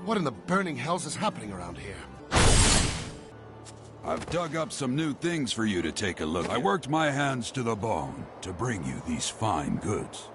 What in the burning hells is happening around here? I've dug up some new things for you to take a look at. I worked my hands to the bone to bring you these fine goods.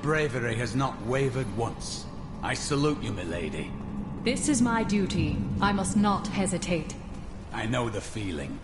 bravery has not wavered once. I salute you, milady. This is my duty. I must not hesitate. I know the feeling.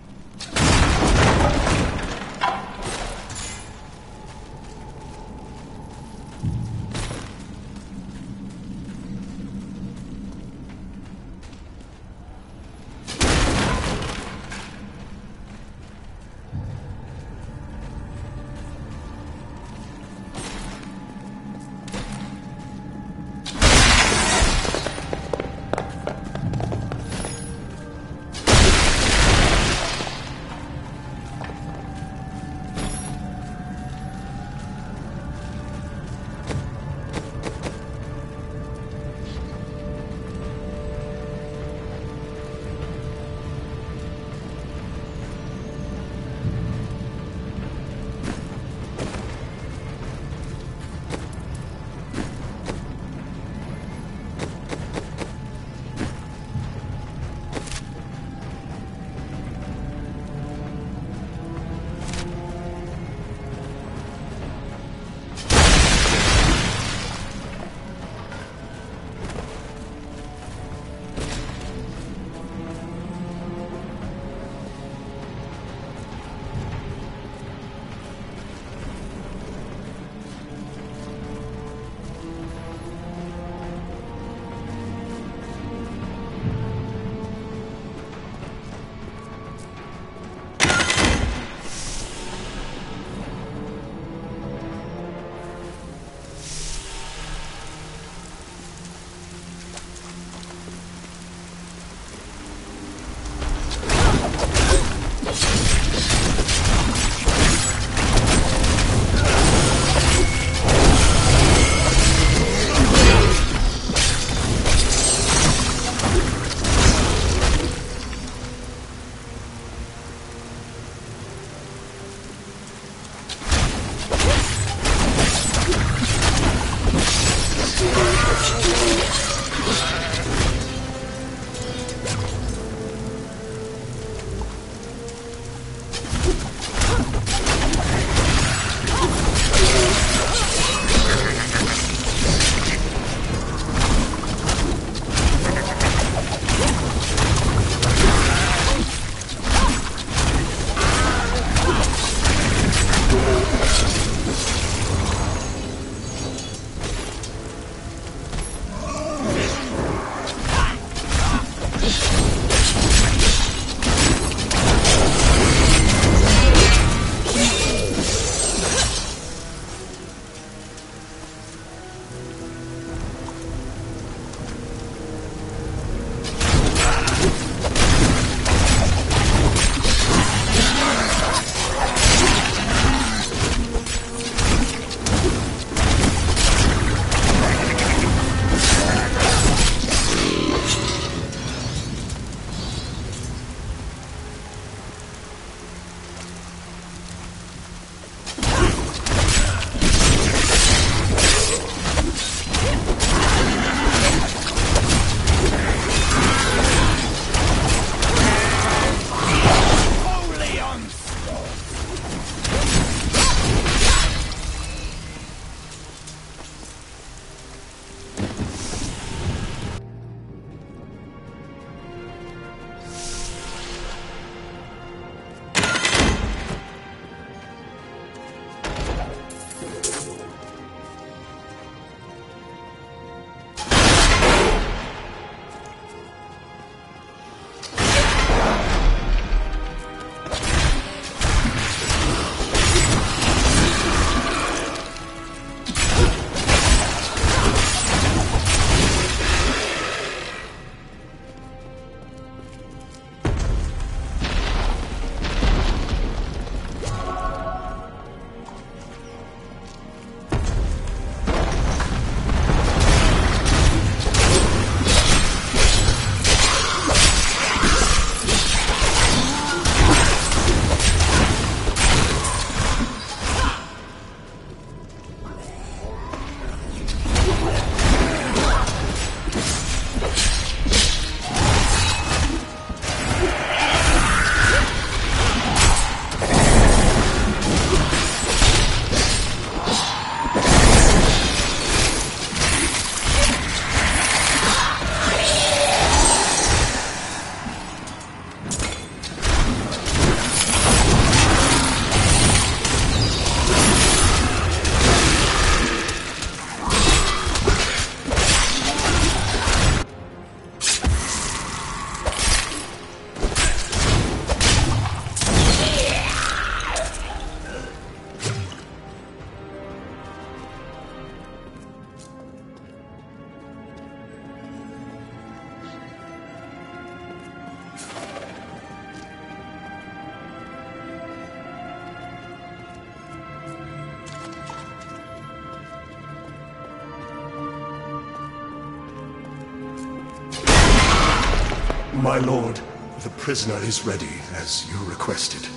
My lord, the prisoner is ready, as you requested.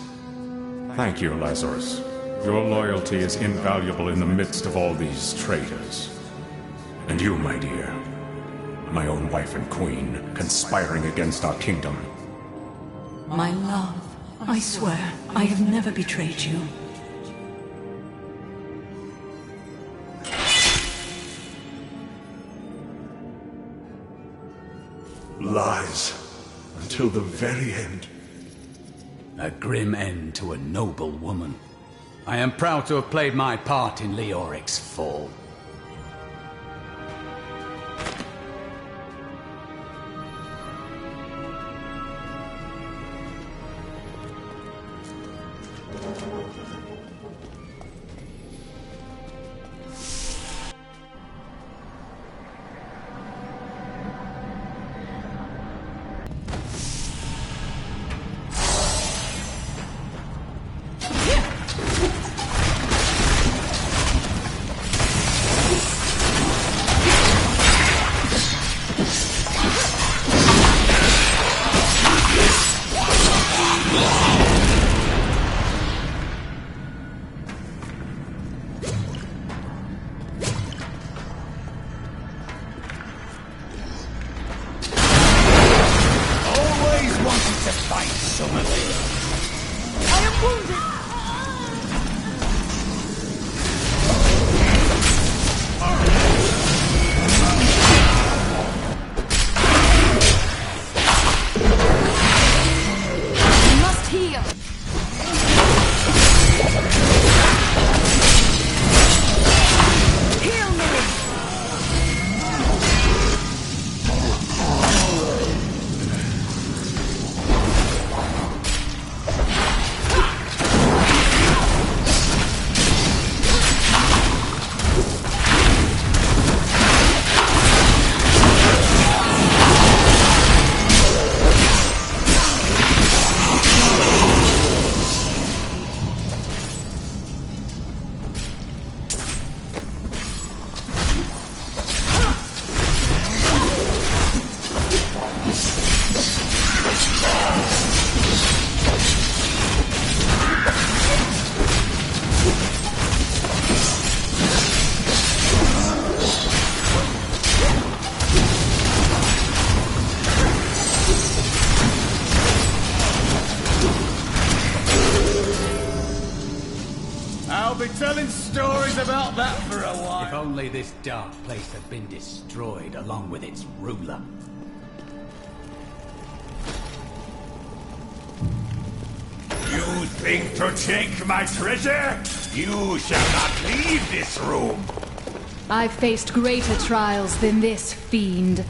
Thank you, Lazarus. Your loyalty is invaluable in the midst of all these traitors. And you, my dear, my own wife and queen, conspiring against our kingdom. My love, I swear, I have never betrayed you. Lies. Until the very end. A grim end to a noble woman. I am proud to have played my part in Leoric's fall. Telling stories about that for a while. If only this dark place had been destroyed along with its ruler. You think to take my treasure? You shall not leave this room. I've faced greater trials than this, fiend.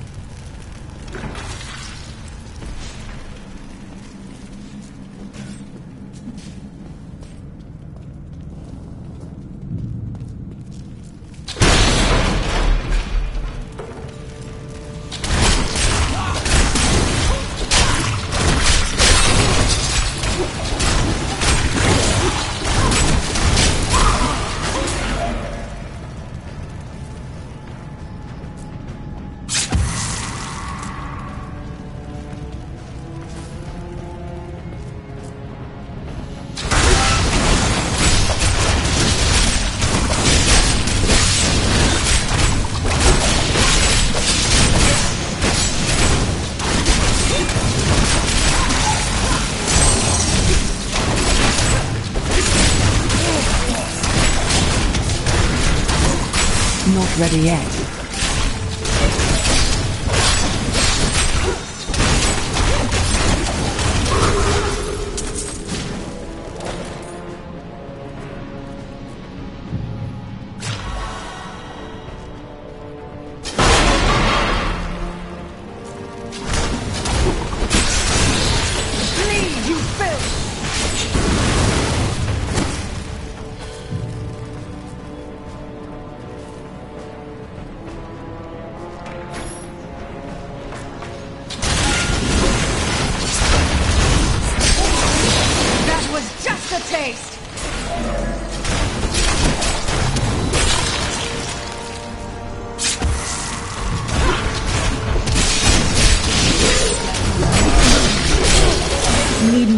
Not ready yet.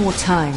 more time.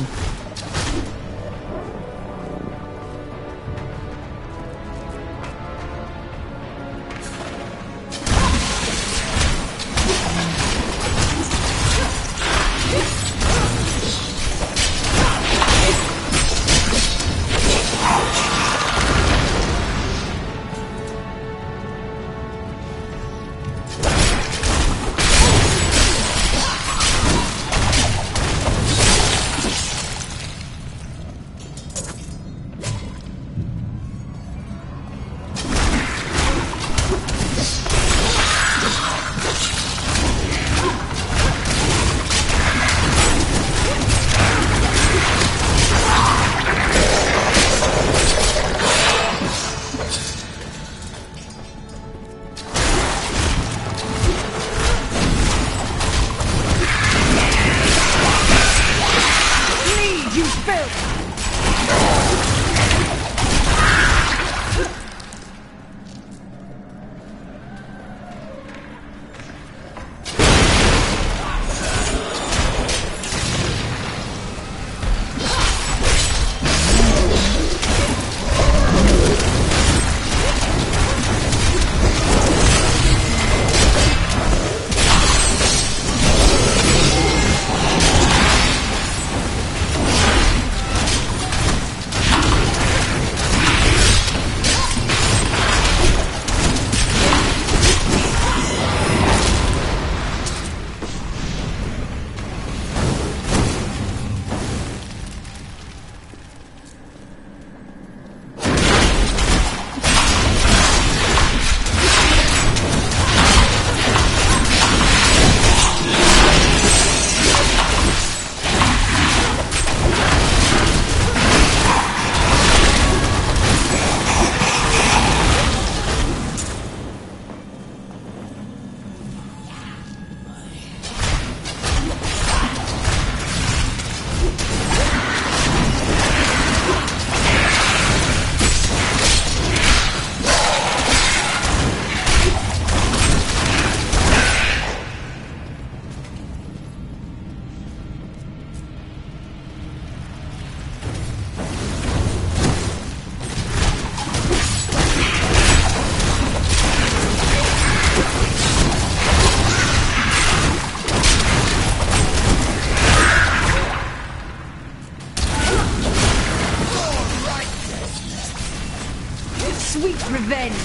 Sweet revenge!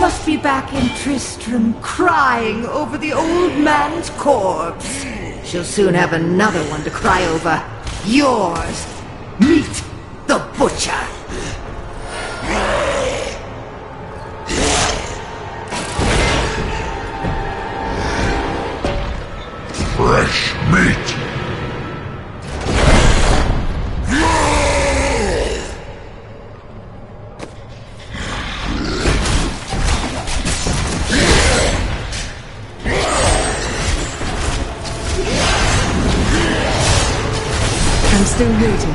Must be back in Tristram, crying over the old man's corpse. She'll soon have another one to cry over. Yours. Meet the butcher. Fresh meat! I'm still waiting.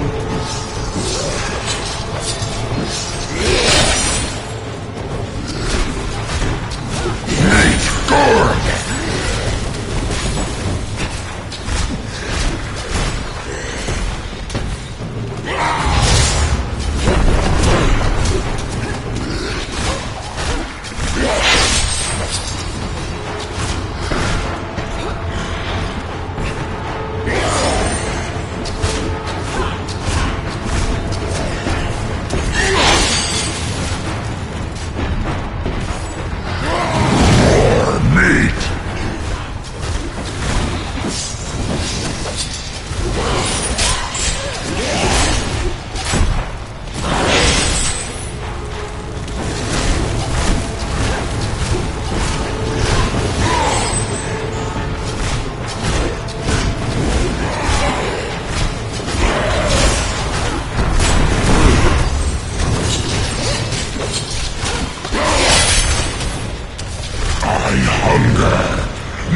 hunger.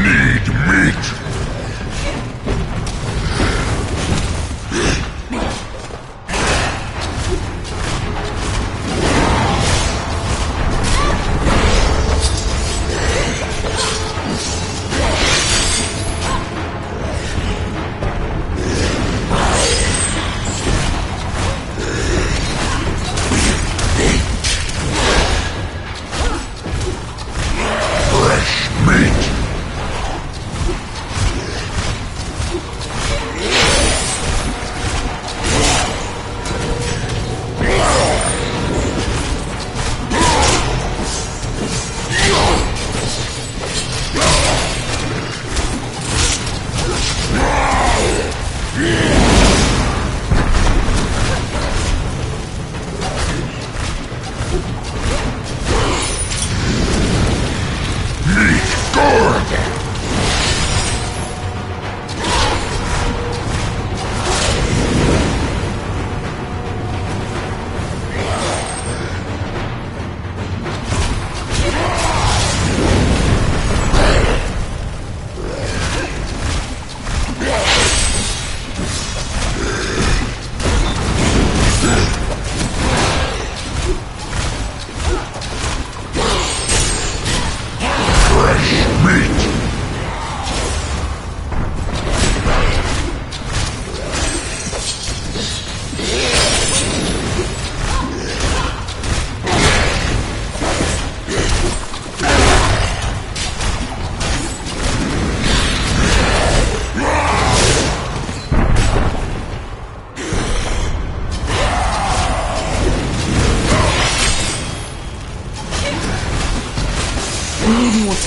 Need meat.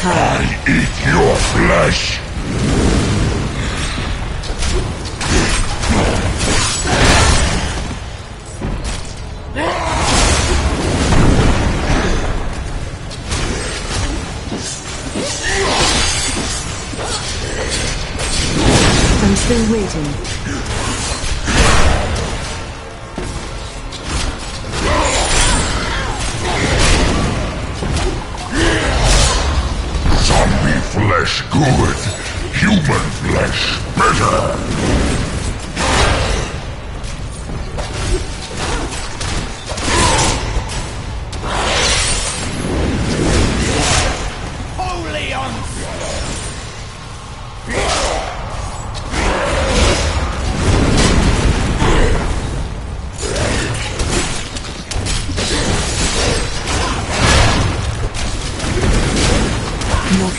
I eat your flesh! I'm still waiting. Flesh good, human flesh better. Holy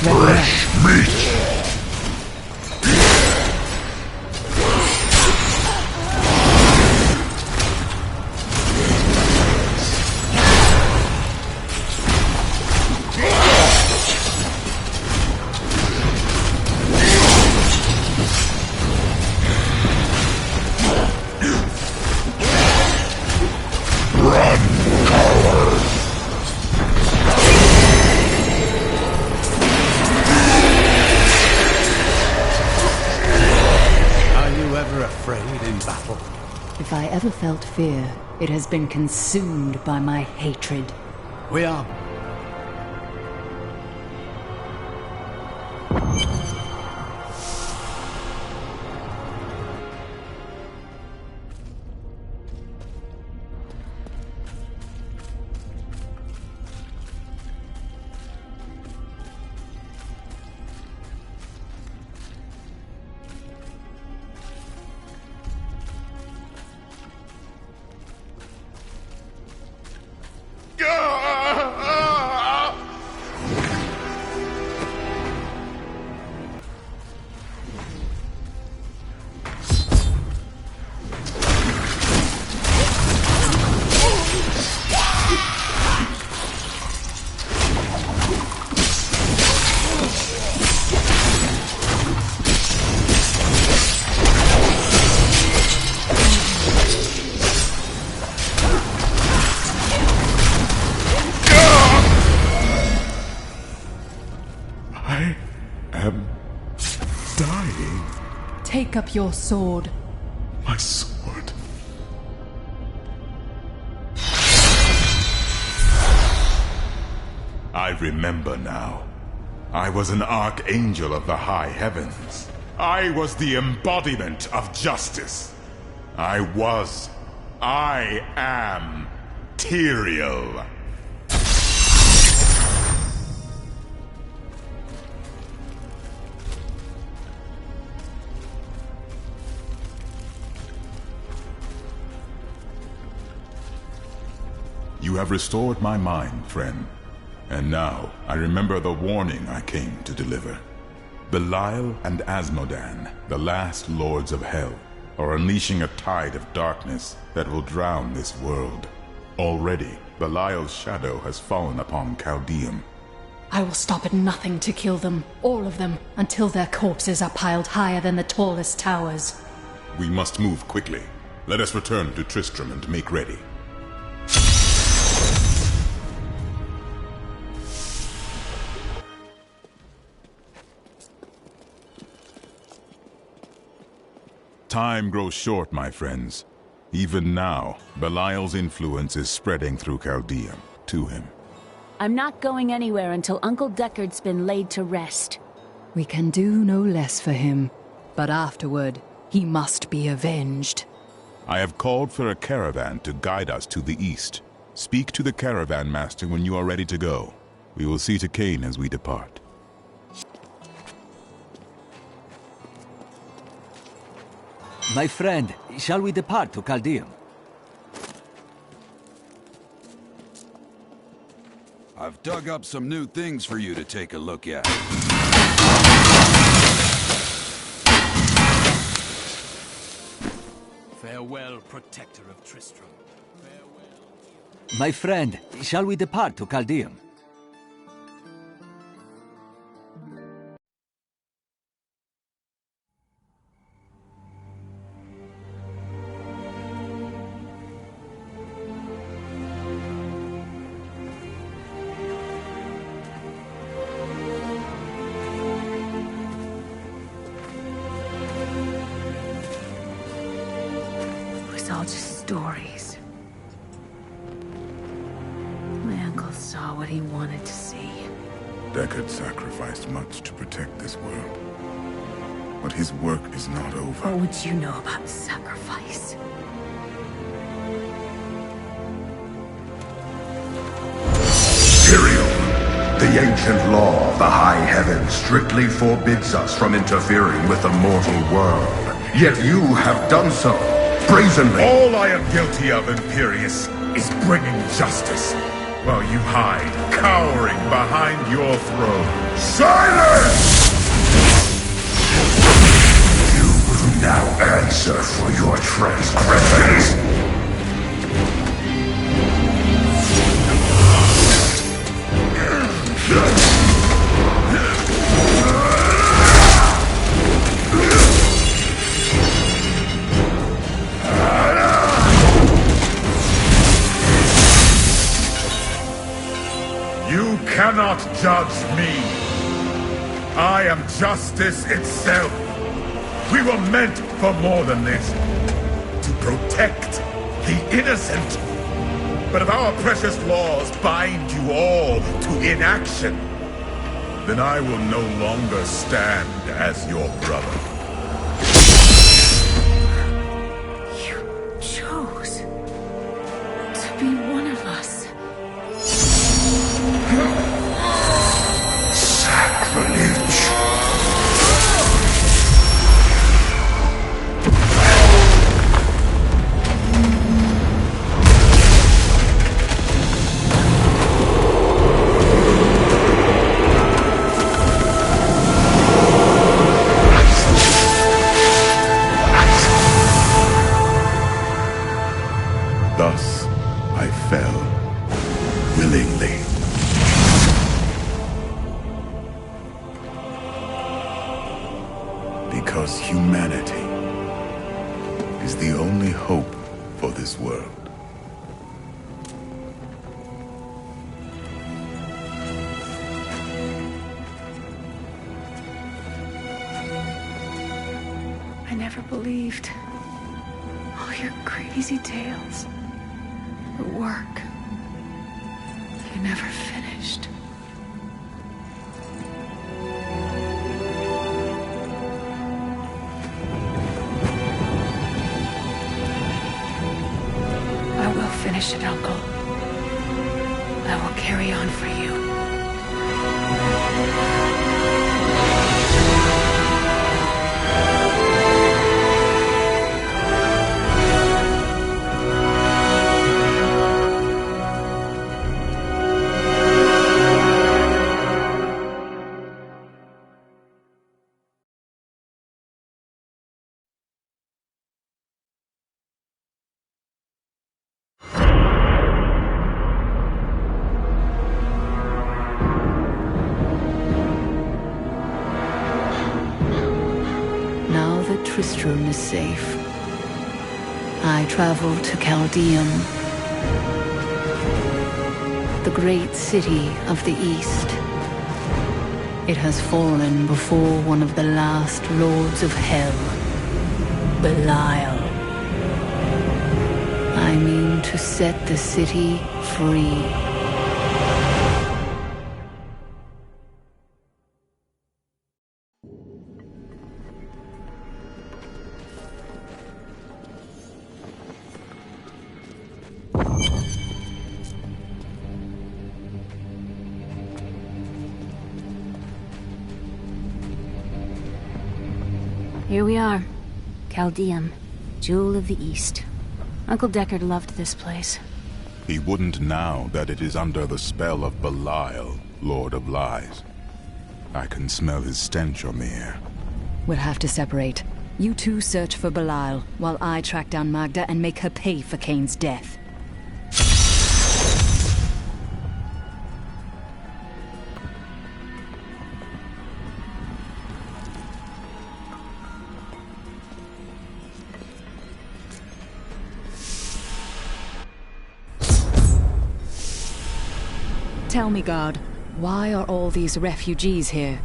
Fresh meat! If I ever felt fear, it has been consumed by my hatred. We are... Take up your sword. My sword. I remember now. I was an archangel of the high heavens. I was the embodiment of justice. I am Tyrael. You have restored my mind, friend. And now, I remember the warning I came to deliver. Belial and Asmodan, the last lords of hell, are unleashing a tide of darkness that will drown this world. Already, Belial's shadow has fallen upon Caldeum. I will stop at nothing to kill them, all of them, until their corpses are piled higher than the tallest towers. We must move quickly. Let us return to Tristram and make ready. Time grows short, my friends. Even now, Belial's influence is spreading through Caldeum to him. I'm not going anywhere until Uncle Deckard's been laid to rest. We can do no less for him, but afterward, he must be avenged. I have called for a caravan to guide us to the east. Speak to the caravan master when you are ready to go. We will see to Cain as we depart. My friend, shall we depart to Caldeum? I've dug up some new things for you to take a look at. Farewell, protector of Tristram. Farewell. My friend, shall we depart to Caldeum? All just stories. My uncle saw what he wanted to see. Deckard sacrificed much to protect this world. But his work is not over. What would you know about sacrifice? Tyrael, the ancient law of the high heavens strictly forbids us from interfering with the mortal world. Yet you have done so. Brazenly. All I am guilty of, Imperius, is bringing justice, while you hide, cowering behind your throne. Silence! You will now answer for your transgressions. You cannot judge me. I am justice itself. We were meant for more than this. To protect the innocent. But if our precious laws bind you all to inaction, then I will no longer stand as your brother. You chose to be one of us. Sacrilege. Thus, I fell willingly. Because humanity is the only hope for this world. I never believed all your crazy tales. The work you never finished. finish it, Uncle. I will carry on for you. Tristram is safe. I travel to Chaldeum, the great city of the East. It has fallen before one of the last lords of hell, Belial. I mean to set the city free. Here we are. Chaldeum, Jewel of the East. Uncle Deckard loved this place. He wouldn't now that it is under the spell of Belial, Lord of Lies. I can smell his stench, Omir. We'll have to separate. You two search for Belial, while I track down Magda and make her pay for Kane's death. Tell me, guard, why are all these refugees here?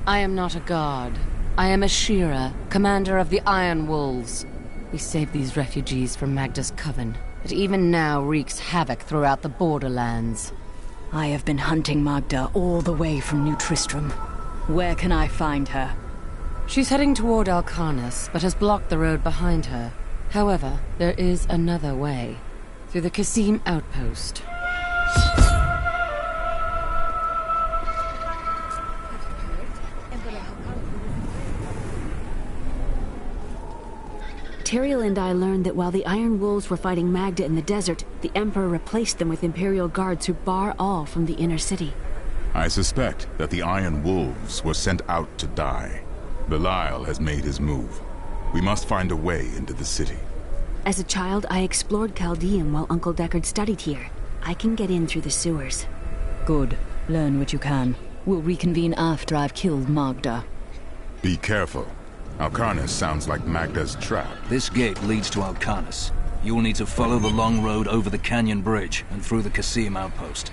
I am not a guard. I am a Shira, commander of the Iron Wolves. We saved these refugees from Magda's coven. It even now wreaks havoc throughout the borderlands. I have been hunting Magda all the way from New Tristram. Where can I find her? She's heading toward Alcarnus, but has blocked the road behind her. However, there is another way. Through the Kasim outpost. Tyrael and I learned that while the Iron Wolves were fighting Magda in the desert, the Emperor replaced them with Imperial guards who bar all from the inner city. I suspect that the Iron Wolves were sent out to die. Belial has made his move. We must find a way into the city. As a child, I explored Chaldeum while Uncle Deckard studied here. I can get in through the sewers. Good. Learn what you can. We'll reconvene after I've killed Magda. Be careful. Alcarnus sounds like Magda's trap. This gate leads to Alcarnus. You will need to follow the long road over the canyon bridge and through the Kasim outpost.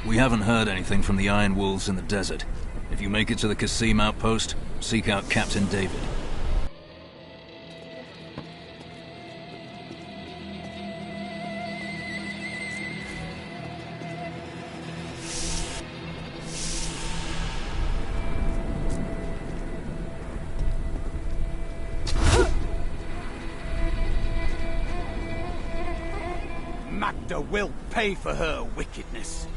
We haven't heard anything from the Iron Wolves in the desert. If you make it to the Kasim outpost, seek out Captain David. Magda will pay for her wickedness.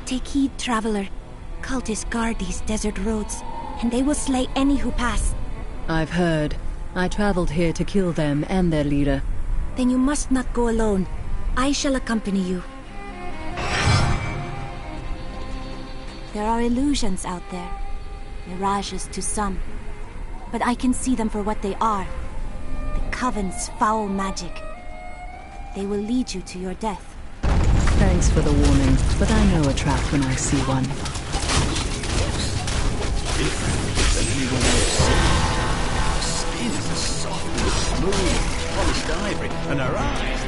Take heed, traveler. Cultists guard these desert roads, and they will slay any who pass. I've heard. I traveled here to kill them and their leader. Then you must not go alone. I shall accompany you. There are illusions out there. Mirages to some. But I can see them for what they are. The Coven's foul magic. They will lead you to your death. Thanks for the warning, but I know a trap when I see one. Her skin is as soft and smooth as polished ivory, and her eyes,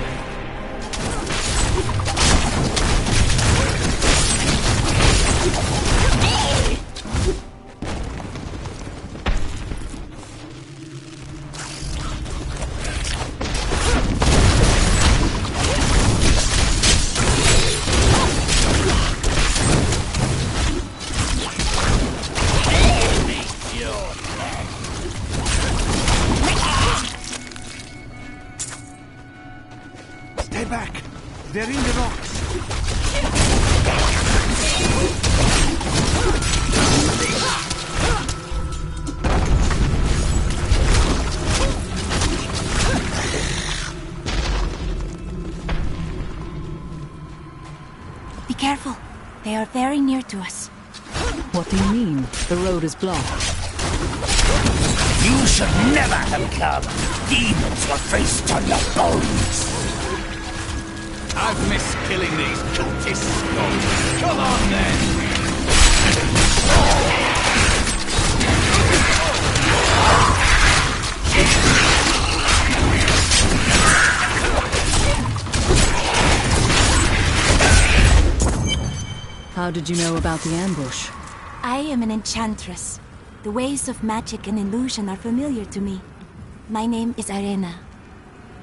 They're in the rocks. Be careful. They are very near to us. What do you mean? The road is blocked. You should never have come. Demons were faced on your bones. I've missed killing these cultists. Come on then! How did you know about the ambush? I am an enchantress. The ways of magic and illusion are familiar to me. My name is Arena.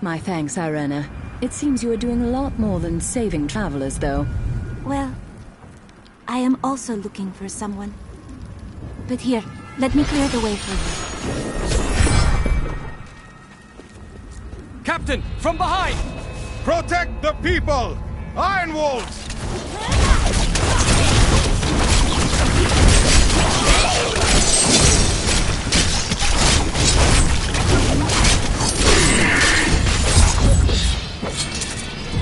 My thanks, Irena. It seems you are doing a lot more than saving travelers, though. Well, I am also looking for someone. But here, let me clear the way for you. Captain, from behind! Protect the people! Iron Wolves!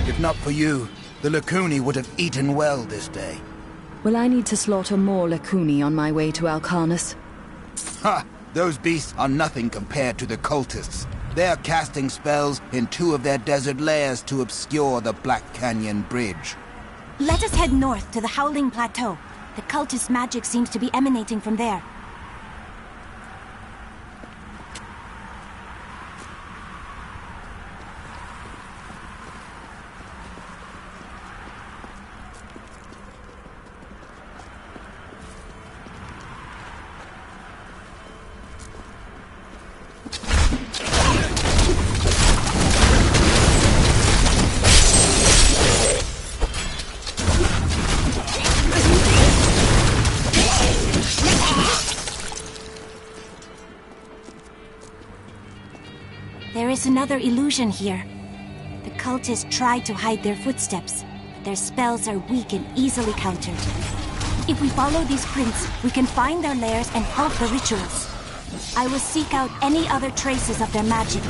If not for you, the Lacuni would have eaten well this day. Will I need to slaughter more Lacuni on my way to Alcarnus? Ha! Those beasts are nothing compared to the cultists. They are casting spells in 2 of their desert lairs to obscure the Black Canyon Bridge. Let us head north to the Howling Plateau. The cultist magic seems to be emanating from there. There is another illusion here. The cultists tried to hide their footsteps, but their spells are weak and easily countered. If we follow these prints, we can find their lairs and halt the rituals. I will seek out any other traces of their magic.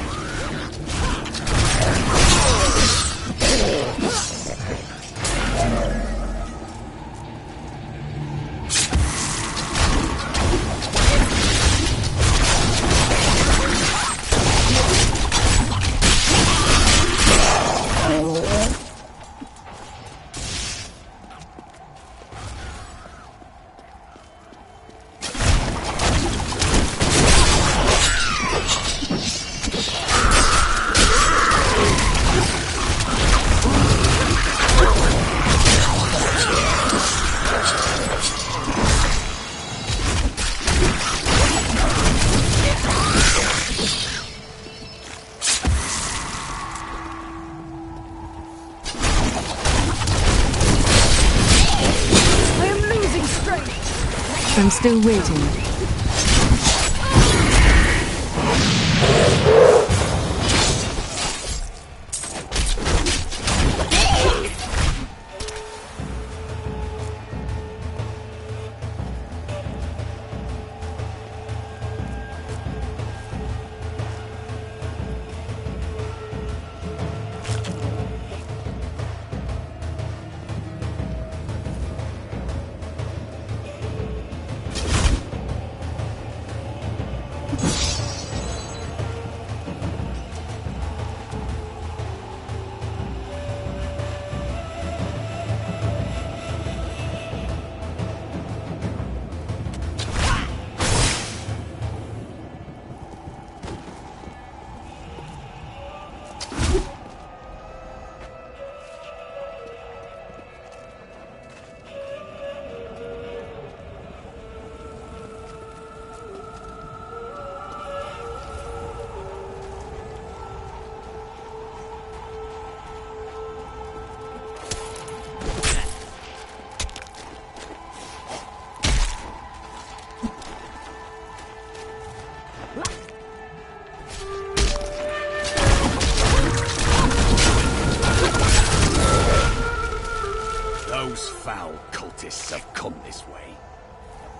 I'm still waiting.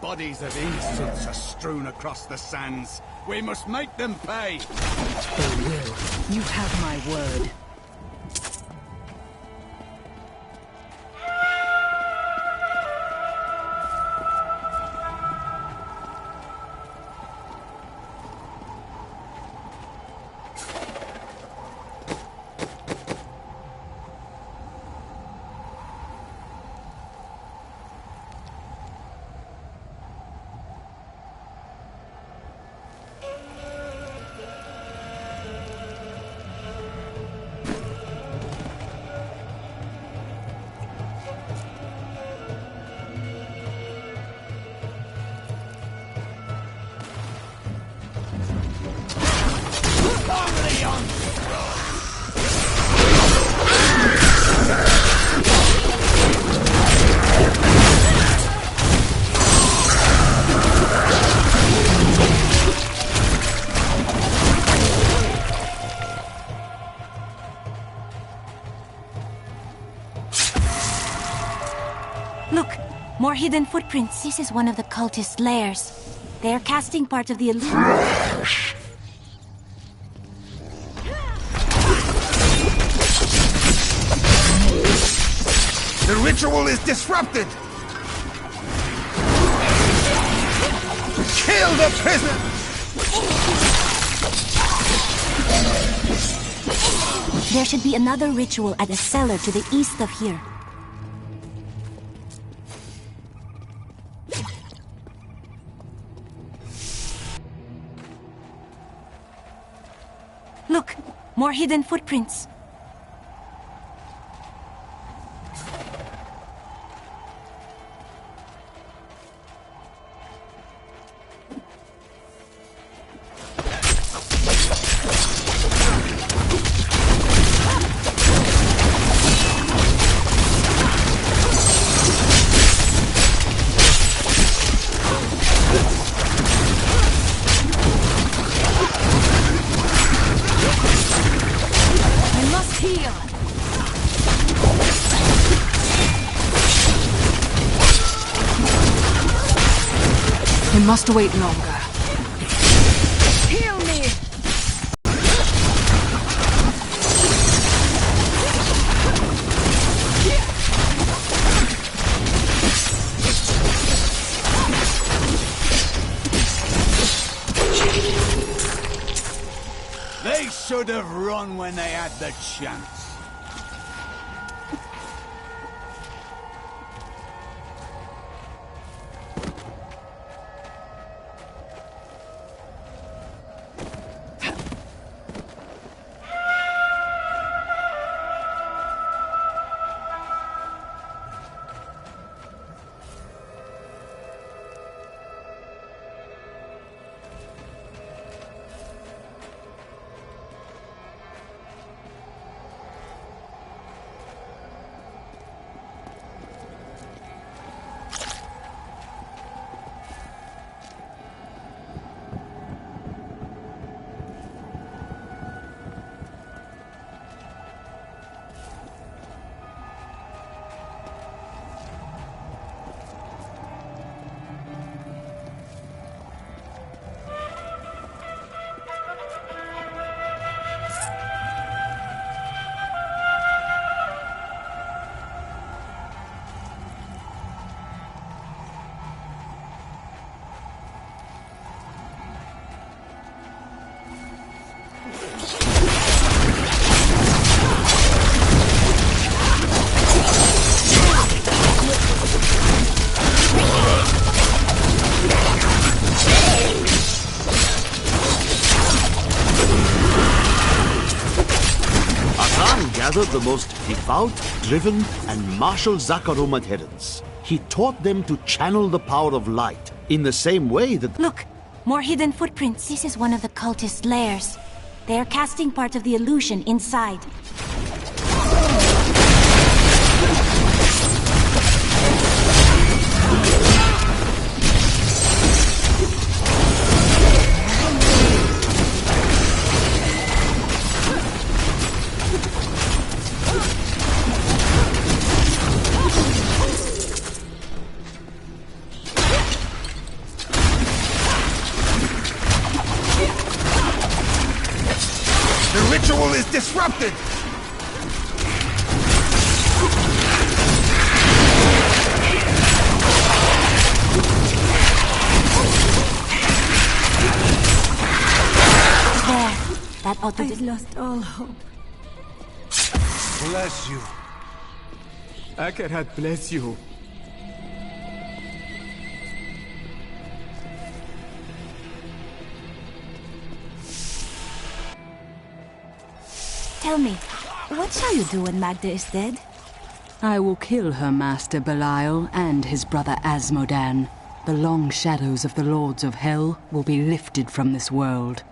Bodies of innocents are strewn across the sands. We must make them pay. They will. You have my word. Look! More hidden footprints. This is one of the cultist lairs. They are casting part of the illusion. The ritual is disrupted! Kill the prisoner! There should be another ritual at a cellar to the east of here. Look! More hidden footprints. We must wait longer. Heal me! They should have run when they had the chance. Gathered the most devout, driven, and martial Zakarum adherents. He taught them to channel the power of light in the same way that... Look! More hidden footprints. This is one of the cultist lairs. They are casting part of the illusion inside. ritual is disrupted! That ought to I've lost all hope. Bless you. Akarat bless you. Tell me, what shall you do when Magda is dead? I will kill her master Belial and his brother Asmodan. The long shadows of the Lords of Hell will be lifted from this world.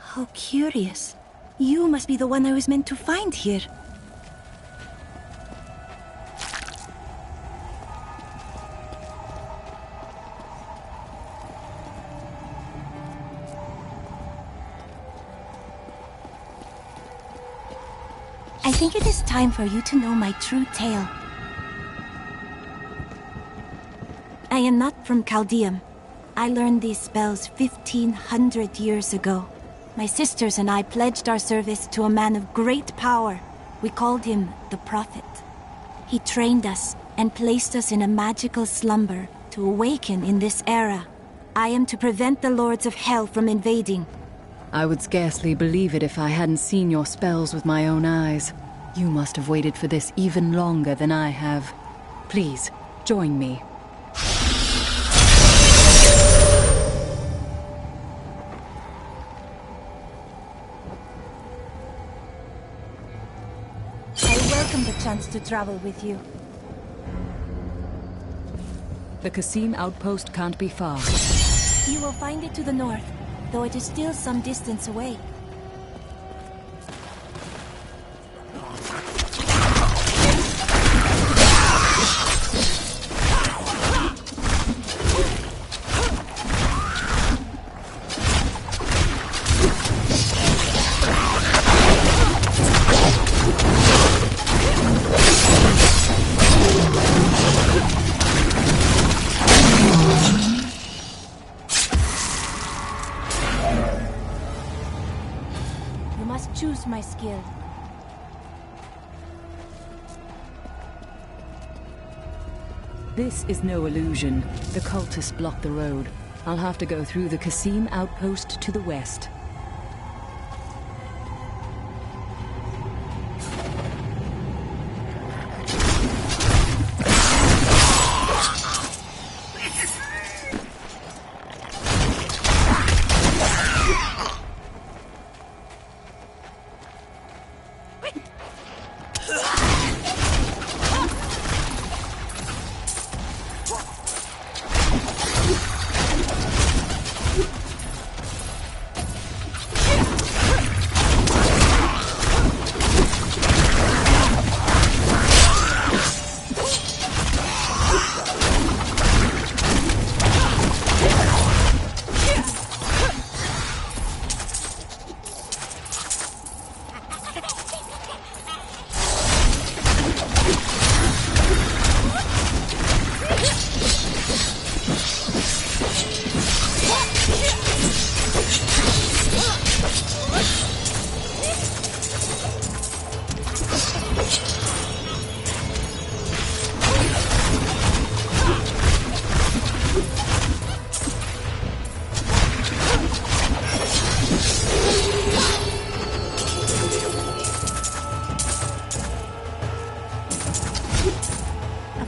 How curious. You must be the one I was meant to find here. I think it is time for you to know my true tale. I am not from Chaldeum. I learned these spells 1,500 years ago. My sisters and I pledged our service to a man of great power. We called him the Prophet. He trained us and placed us in a magical slumber to awaken in this era. I am to prevent the Lords of Hell from invading. I would scarcely believe it if I hadn't seen your spells with my own eyes. You must have waited for this even longer than I have. Please, join me. I welcome the chance to travel with you. The Qasim outpost can't be far. You will find it to the north, though it is still some distance away. Choose my skill. This is no illusion. The cultists block the road. I'll have to go through the Qasim outpost to the west.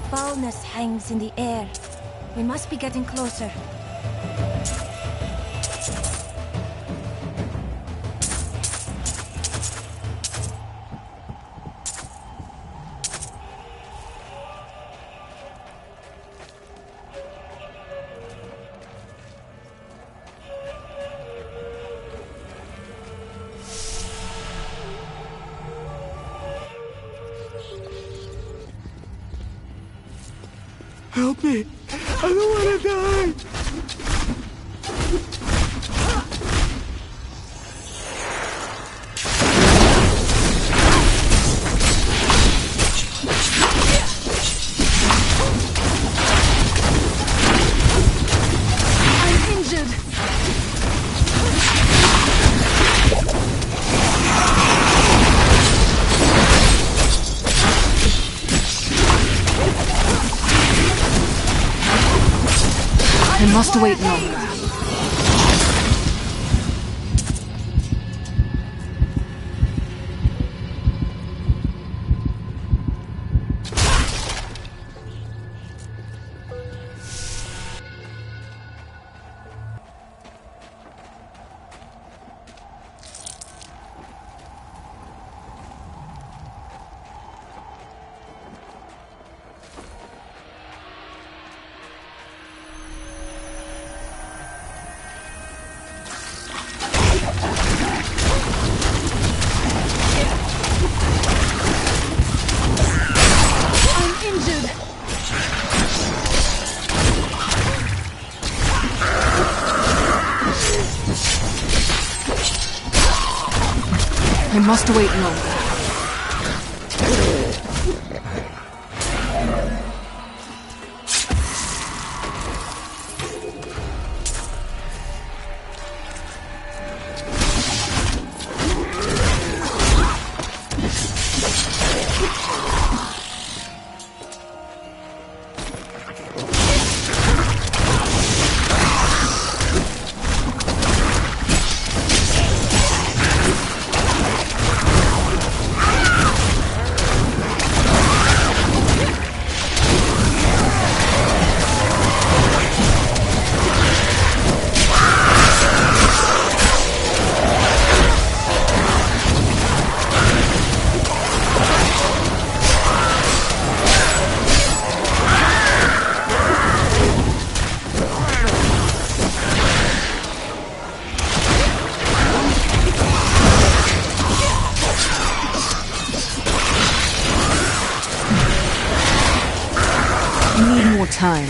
Foulness hangs in the air. We must be getting closer. Help me! I don't want to die! I'm injured! I must wait longer. I must wait longer. Time.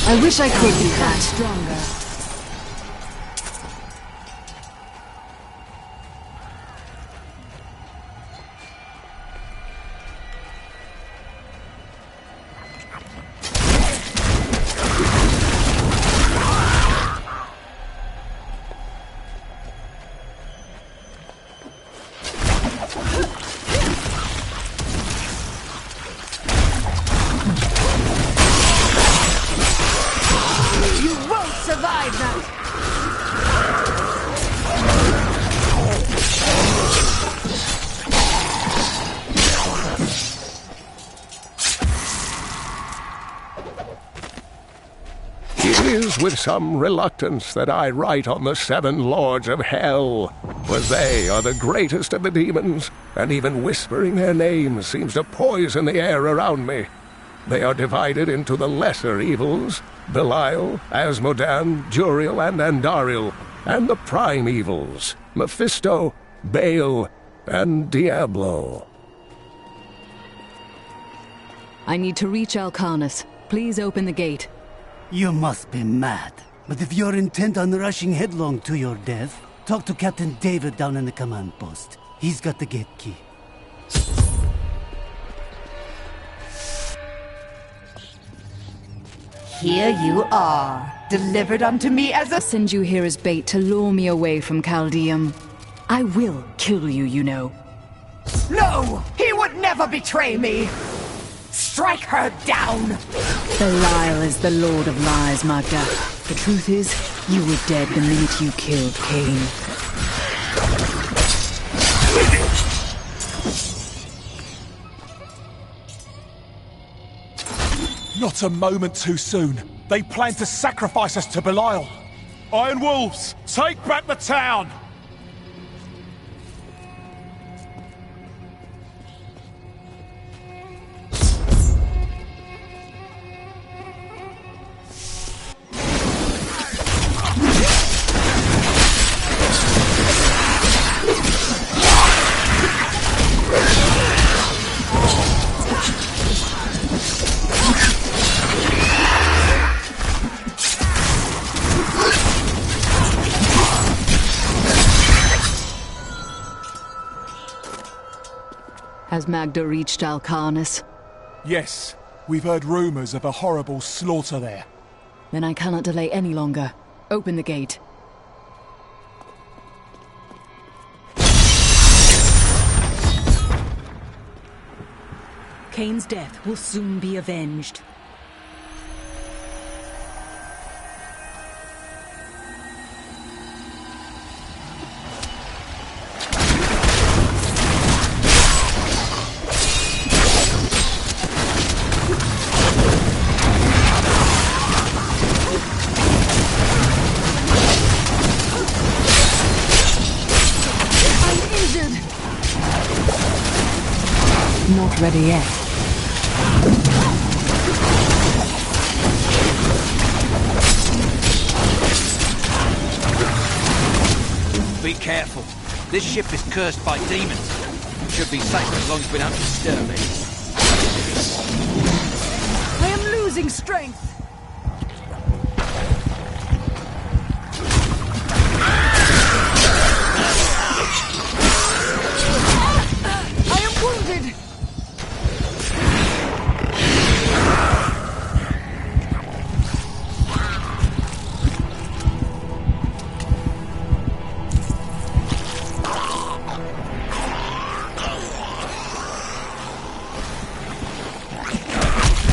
I wish I could be that stronger. With some reluctance that I write on the 7 Lords of Hell, for they are the greatest of the demons, and even whispering their names seems to poison the air around me. They are divided into the lesser evils, Belial, Asmodan, Juriel, and Andariel, and the prime evils, Mephisto, Baal, and Diablo. I need to reach Alcanus. Please open the gate. You must be mad. But if you're intent on rushing headlong to your death, talk to Captain David down in the command post. He's got the gate key. Here you are, delivered unto me as a— I'll send you here as bait to lure me away from Chaldeum. I will kill you, you know. No! He would never betray me! Strike her down! Belial is the Lord of Lies, Magda. The truth is, you were dead the minute you killed Cain. Not a moment too soon. They plan to sacrifice us to Belial. Iron Wolves, take back the town! Has Magda reached Alcarnus? Yes, we've heard rumors of a horrible slaughter there. Then I cannot delay any longer. Open the gate. Cain's death will soon be avenged. Not ready yet. Be careful. This ship is cursed by demons. Should be safe as long as we don't disturb it. I am losing strength! I am wounded!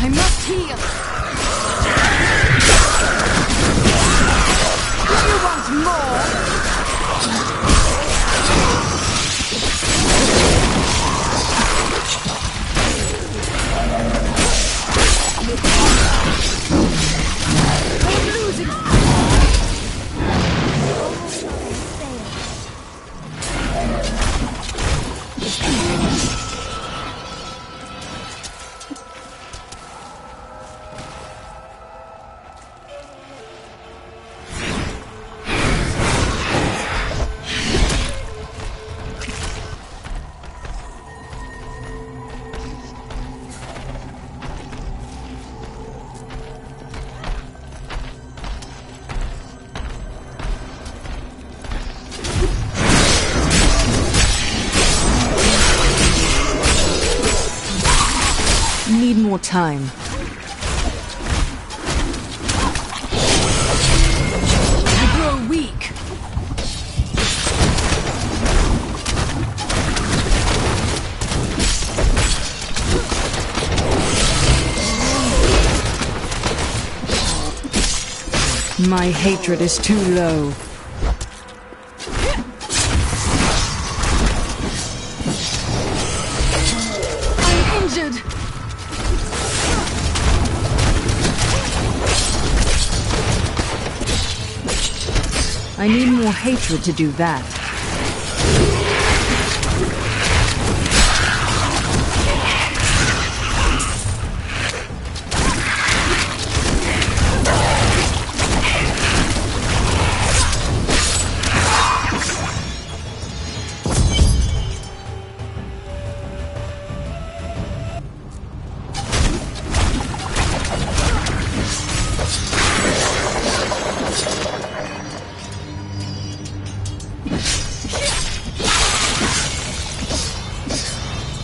I must heal! You want more? I am losing. Need more time. I grow weak. My hatred is too low. I'm injured. I need more hatred to do that.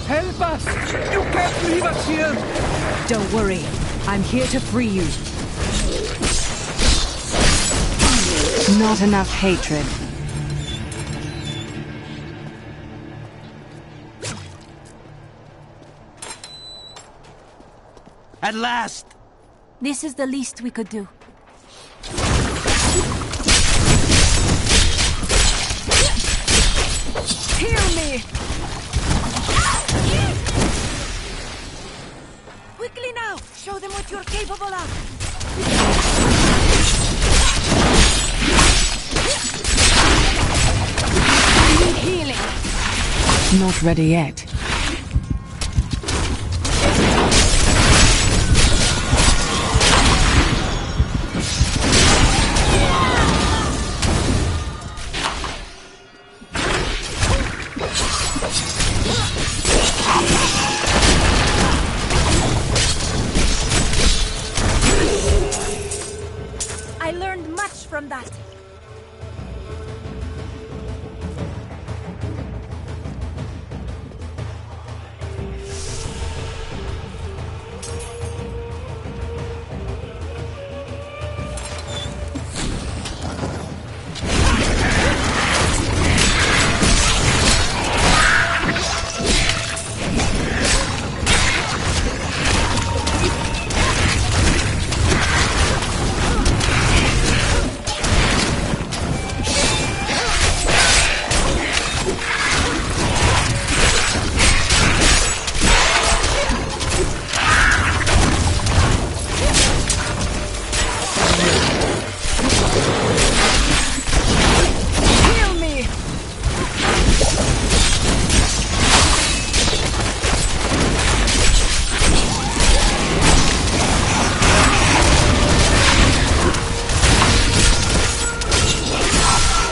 Help us! You can't leave us here! Don't worry. I'm here to free you. Not enough hatred. At last! This is the least we could do. Heal me! Quickly now! Show them what you're capable of! I need healing. Not ready yet. I learned much from that.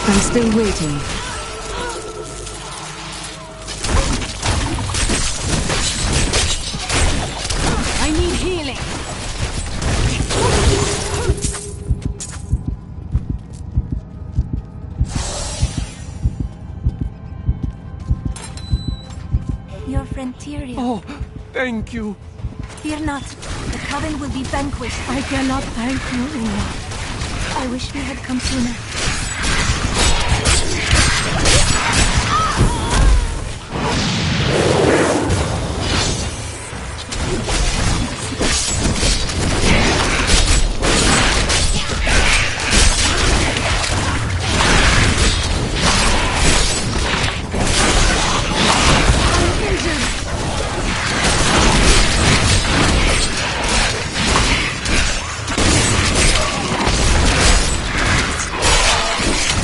I'm still waiting. I need healing. Your friend Tyrion. Oh, thank you. Fear not. The Coven will be vanquished. I cannot thank you enough. I wish we had come sooner.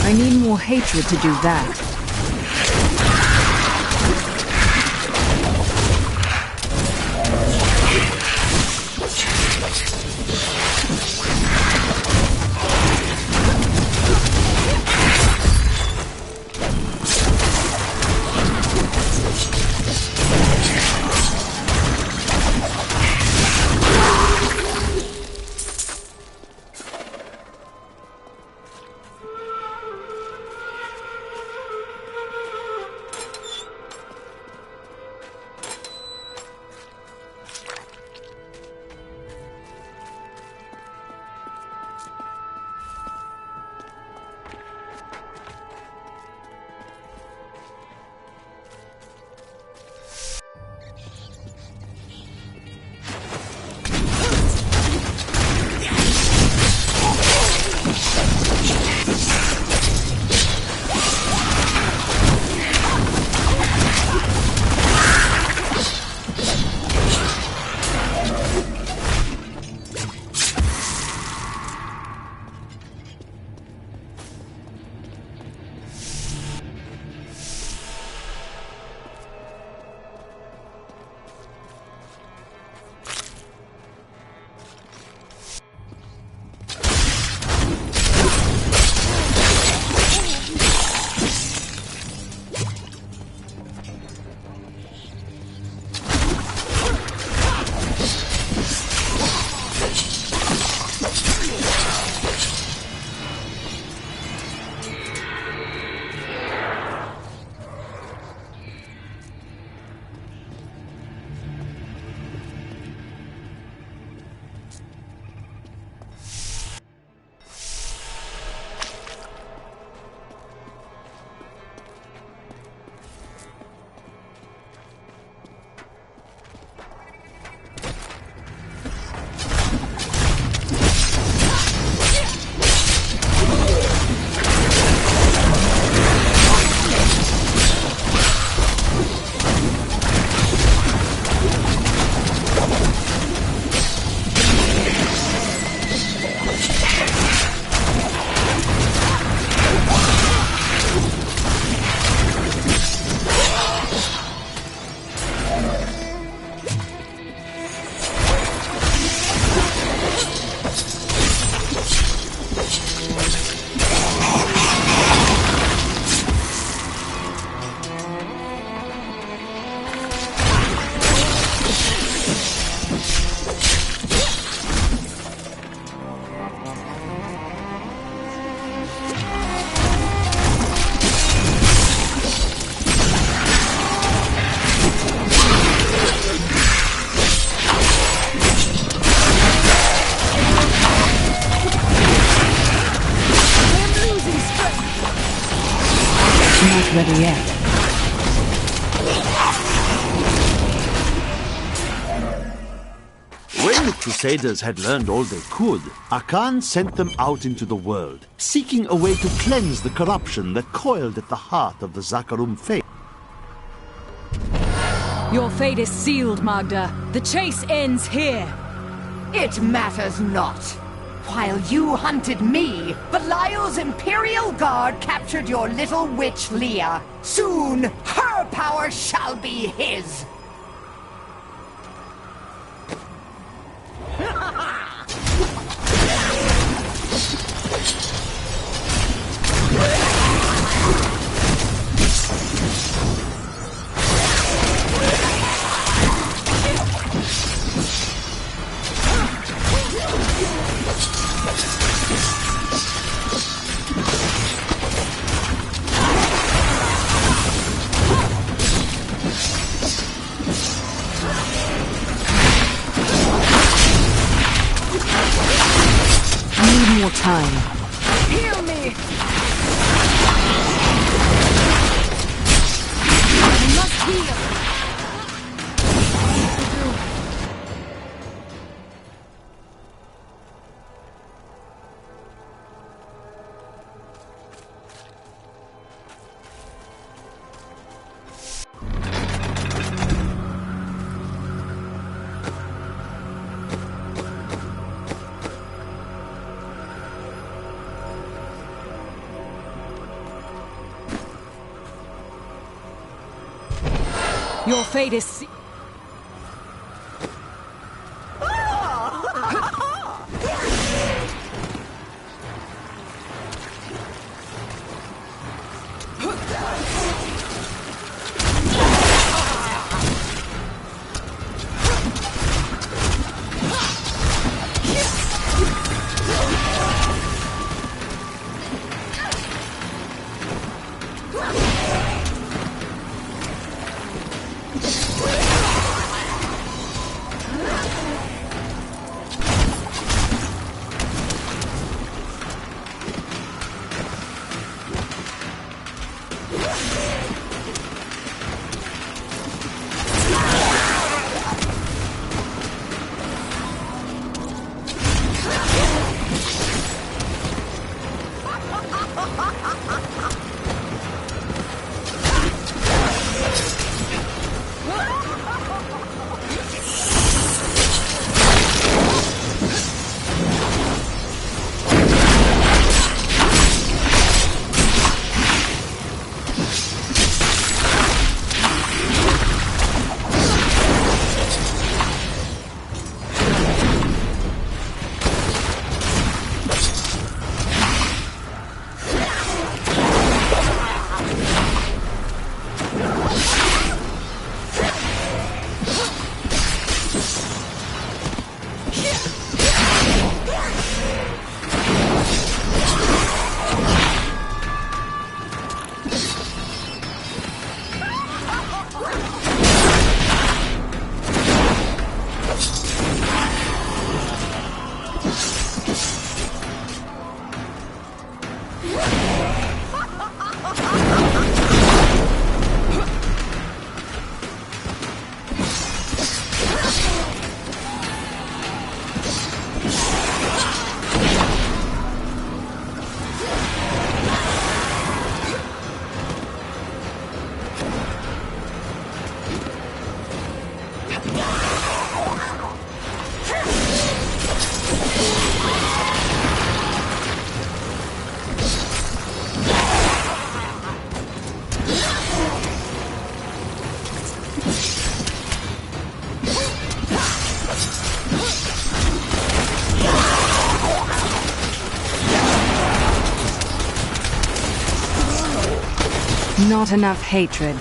I need more hatred to do that. ready yet. When the Crusaders had learned all they could, Akan sent them out into the world, seeking a way to cleanse the corruption that coiled at the heart of the Zakarum faith. Your fate is sealed, Magda. The chase ends here. It matters not. While you hunted me, Belial's Imperial Guard captured your little witch Leah. Soon, her power shall be his. More time. Heal me! I must heal! Your fate is... Not enough hatred.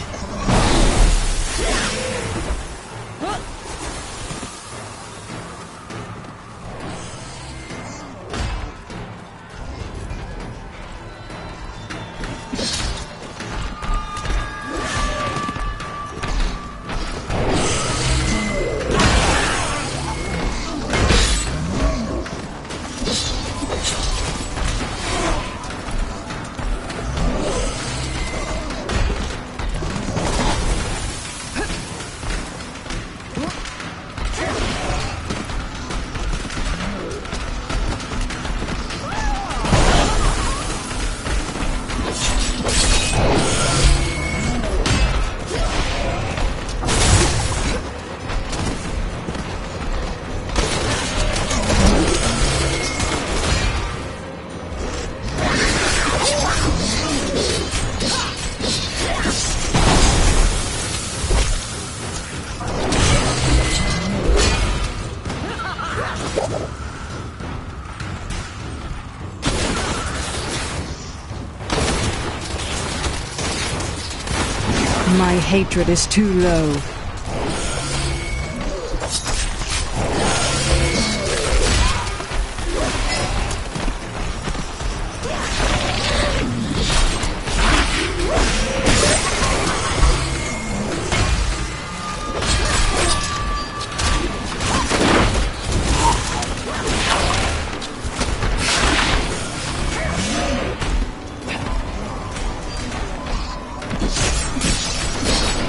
My hatred is too low.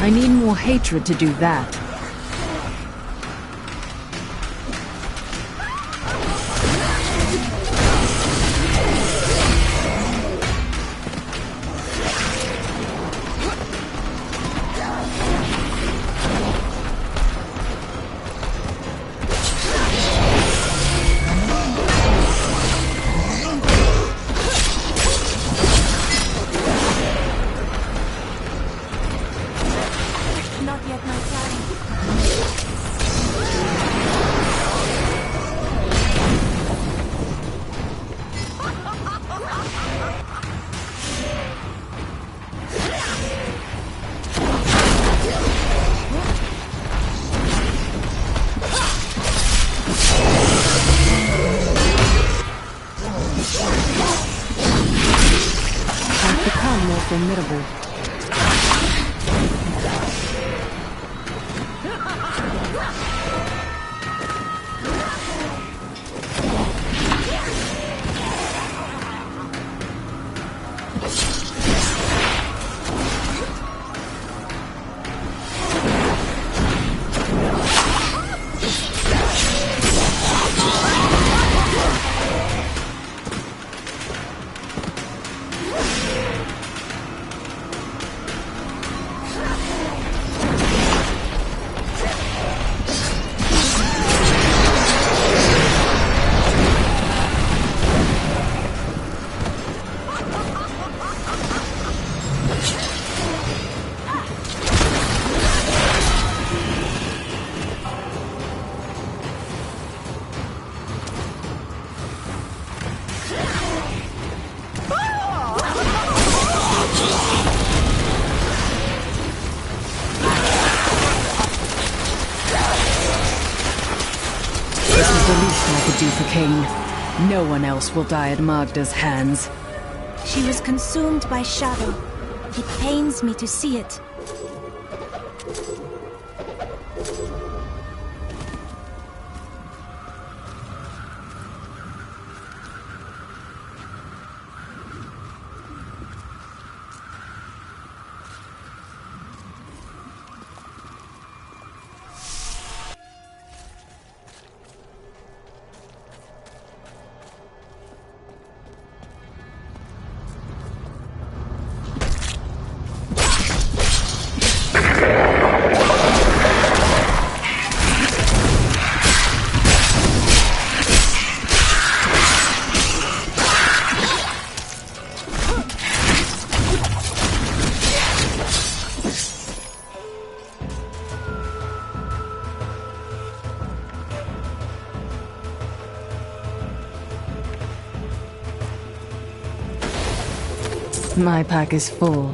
I need more hatred to do that. Not yet my time. I've become more formidable. This is the least I could do for Cain. No one else will die at Magda's hands. She was consumed by shadow. It pains me to see it. My pack is full.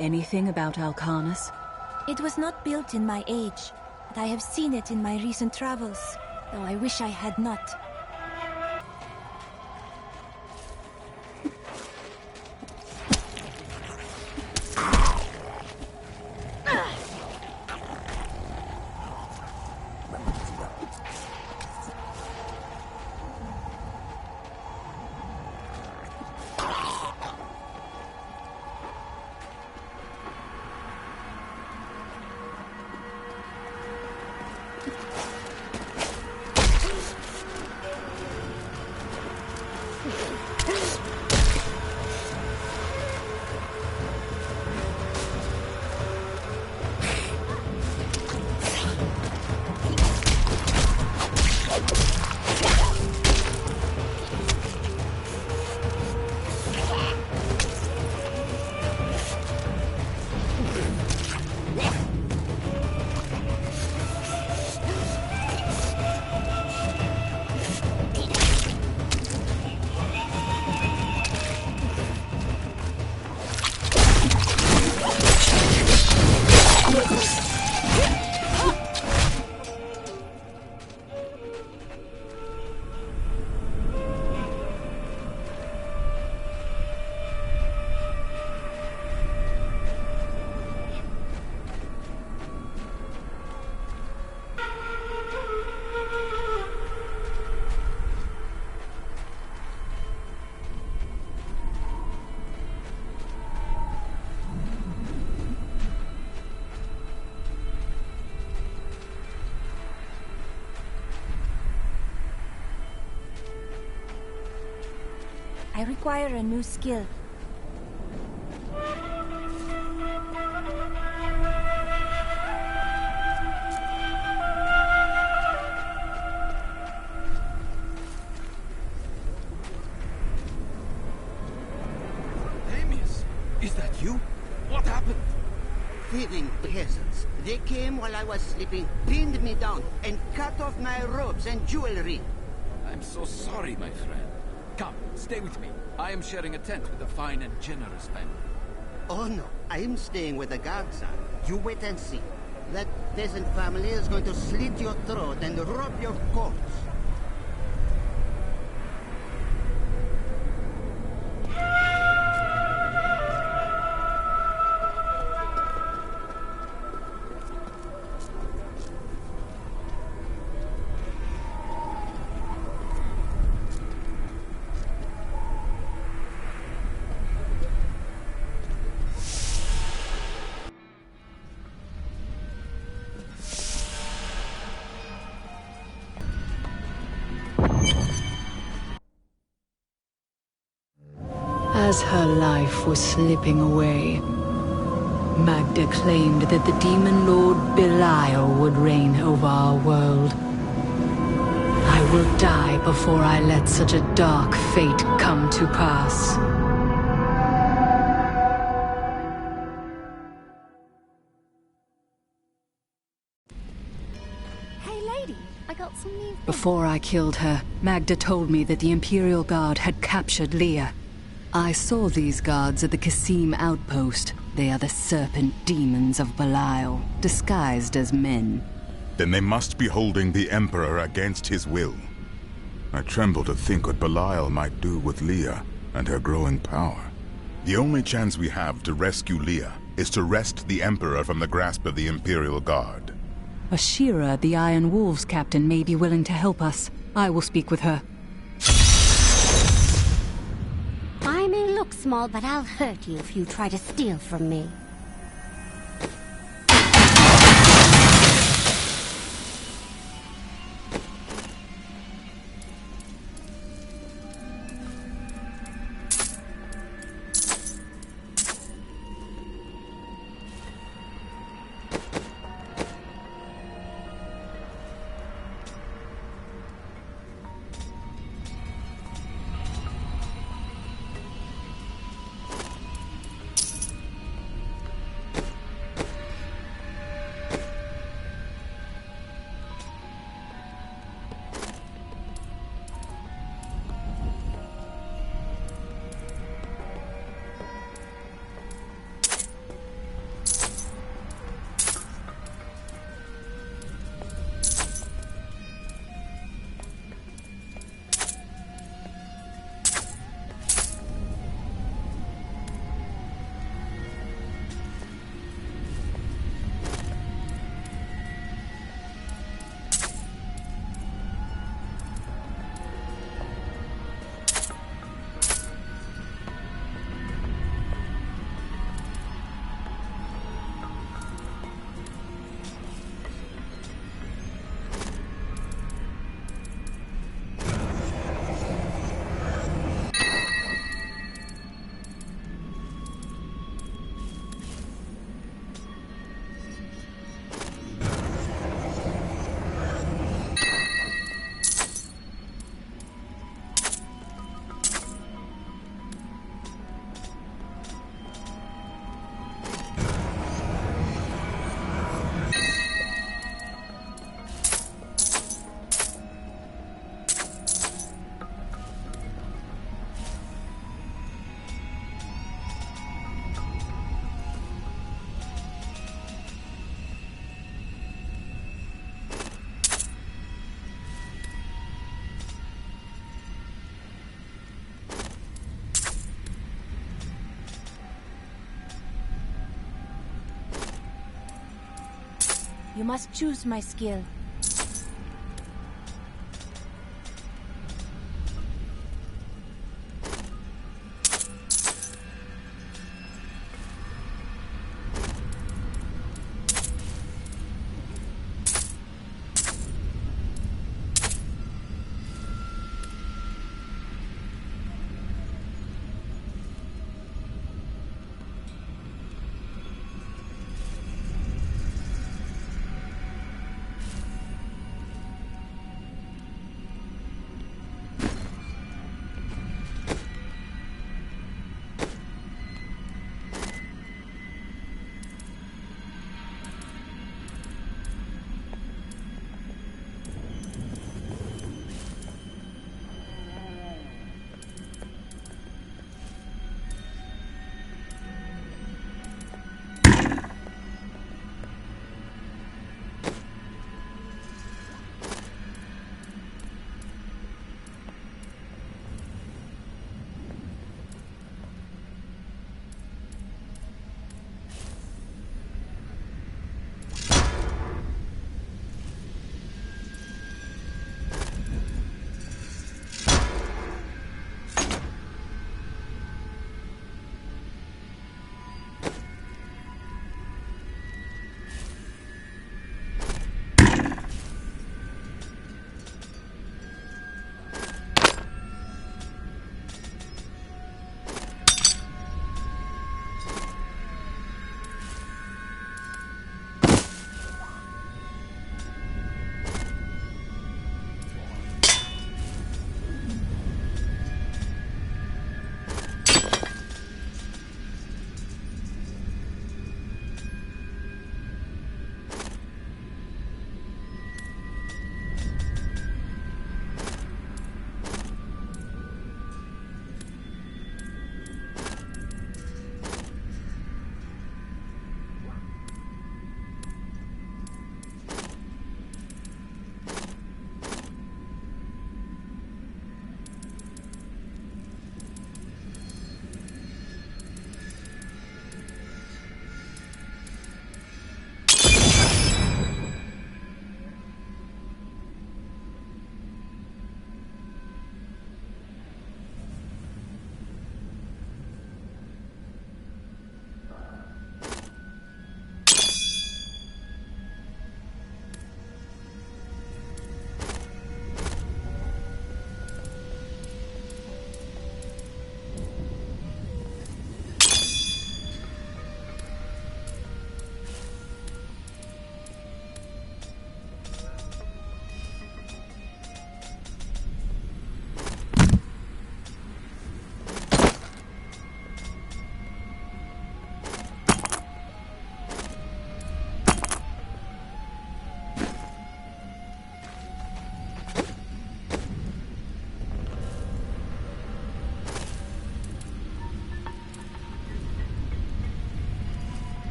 Anything about Alcanus? It was not built in my age, but I have seen it in my recent travels, though I wish I had not. I require a new skill. Amius, is that you? What happened? Thieving peasants. They came while I was sleeping, pinned me down, and cut off my robes and jewelry. I'm so sorry, my friend. Come, stay with me. I am sharing a tent with a fine and generous family. Oh no, I'm staying with the guards, son. You wait and see. That peasant family is going to slit your throat and rob your corpse. As her life was slipping away, Magda claimed that the demon lord Belial would reign over our world. I will die before I let such a dark fate come to pass. Hey lady, I got some new... Before I killed her, Magda told me that the Imperial Guard had captured Leah. I saw these guards at the Kasim outpost. They are the serpent demons of Belial, disguised as men. Then they must be holding the Emperor against his will. I tremble to think what Belial might do with Leah and her growing power. The only chance we have to rescue Leah is to wrest the Emperor from the grasp of the Imperial Guard. Ashira, the Iron Wolves captain, may be willing to help us. I will speak with her. I may look small, but I'll hurt you if you try to steal from me. You must choose my skill.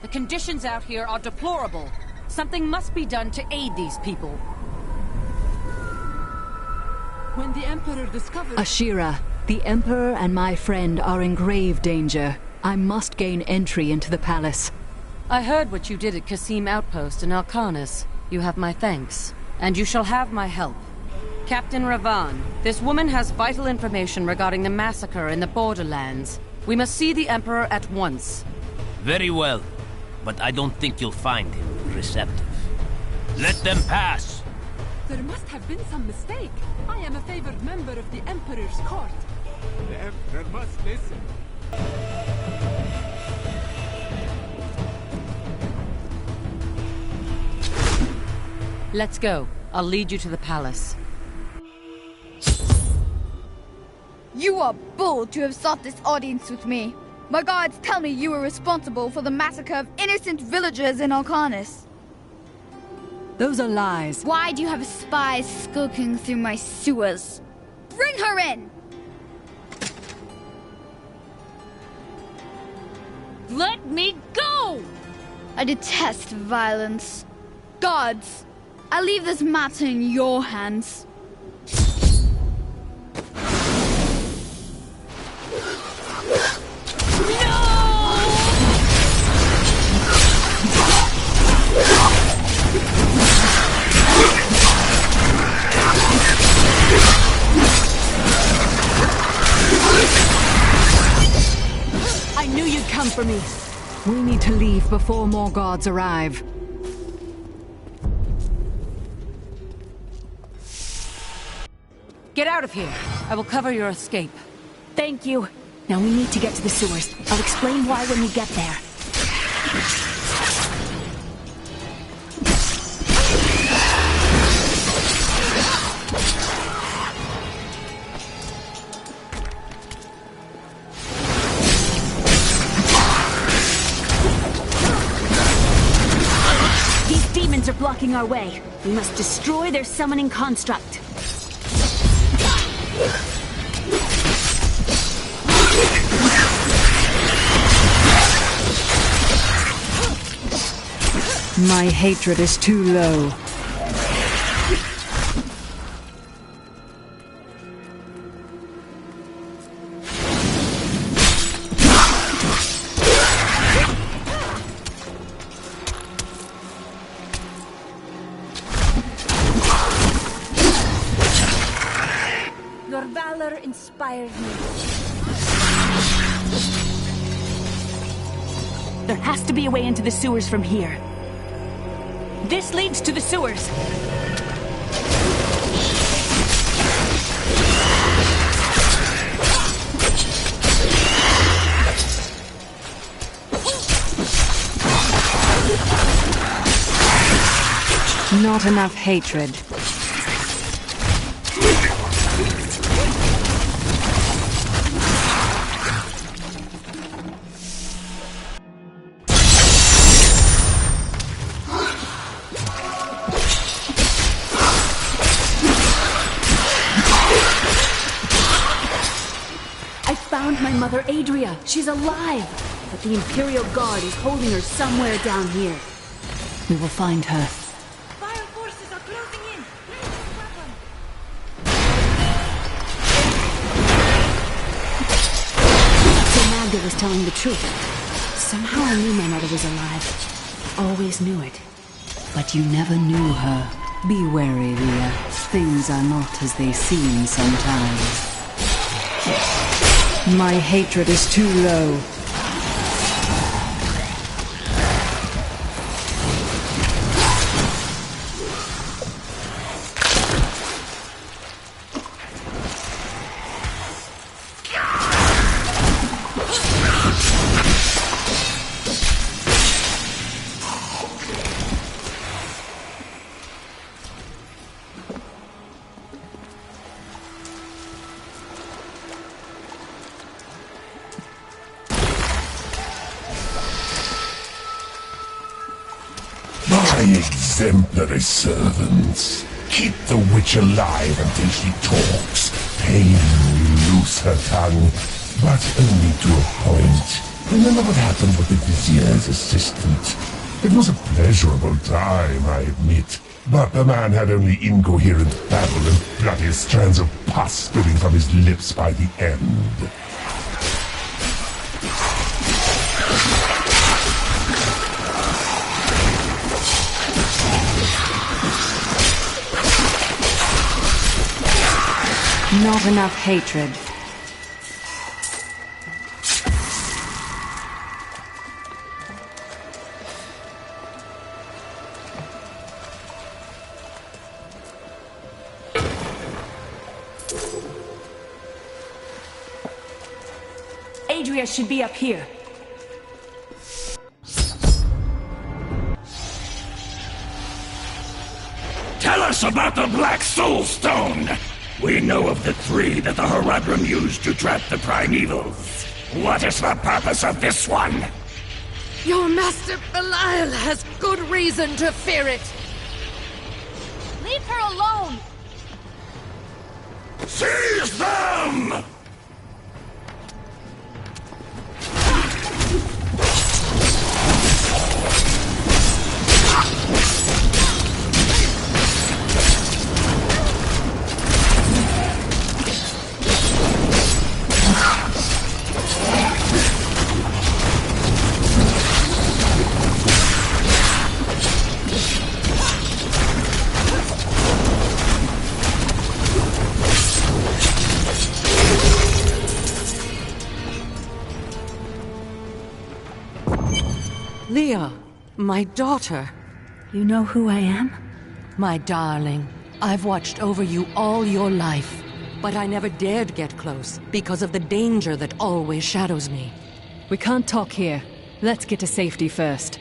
The conditions out here are deplorable. Something must be done to aid these people. When the Emperor discovered... Ashira, the Emperor and my friend are in grave danger. I must gain entry into the palace. I heard what you did at Kasim Outpost in Alcanis. You have my thanks, and you shall have my help. Captain Ravan, this woman has vital information regarding the massacre in the Borderlands. We must see the Emperor at once. Very well, but I don't think you'll find him receptive. Let them pass! There must have been some mistake. I am a favored member of the Emperor's court. The Emperor must listen. Let's go. I'll lead you to the palace. You are bold to have sought this audience with me. My guards tell me you were responsible for the massacre of innocent villagers in Alcanis. Those are lies. Why do you have spies skulking through my sewers? Bring her in! Let me go! I detest violence. Guards, I leave this matter in your hands. I knew you'd come for me. We need to leave before more guards arrive. Get out of here. I will cover your escape. Thank you. Now we need to get to the sewers. I'll explain why when we get there. These demons are blocking our way. We must destroy their summoning construct. My hatred is too low. Your valor inspires me. There has to be a way into the sewers from here. This leads to the sewers. Not enough hatred. My mother, Adria. She's alive. But the Imperial Guard is holding her somewhere down here. We will find her. Vile forces are closing in. So Magda was telling the truth. Somehow I knew my mother was alive. Always knew it. But you never knew her. Be wary, Leah. Things are not as they seem sometimes. My hatred is too low. My exemplary servants. Keep the witch alive until she talks. Pain will loose her tongue, but only to a point. Remember what happened with the vizier's assistant. It was a pleasurable time, I admit, But the man had only incoherent babble and bloody strands of pus spilling from his lips by the end. Not enough hatred. Adria should be up here. Tell us about the Black Soul Stone! We know of the 3 that the Horadrim used to trap the primevals. What is the purpose of this one? Your master Belial has good reason to fear it. Leave her alone! Seize them! Leah, my daughter. You know who I am? My darling, I've watched over you all your life, but I never dared get close because of the danger that always shadows me. We can't talk here. Let's get to safety first.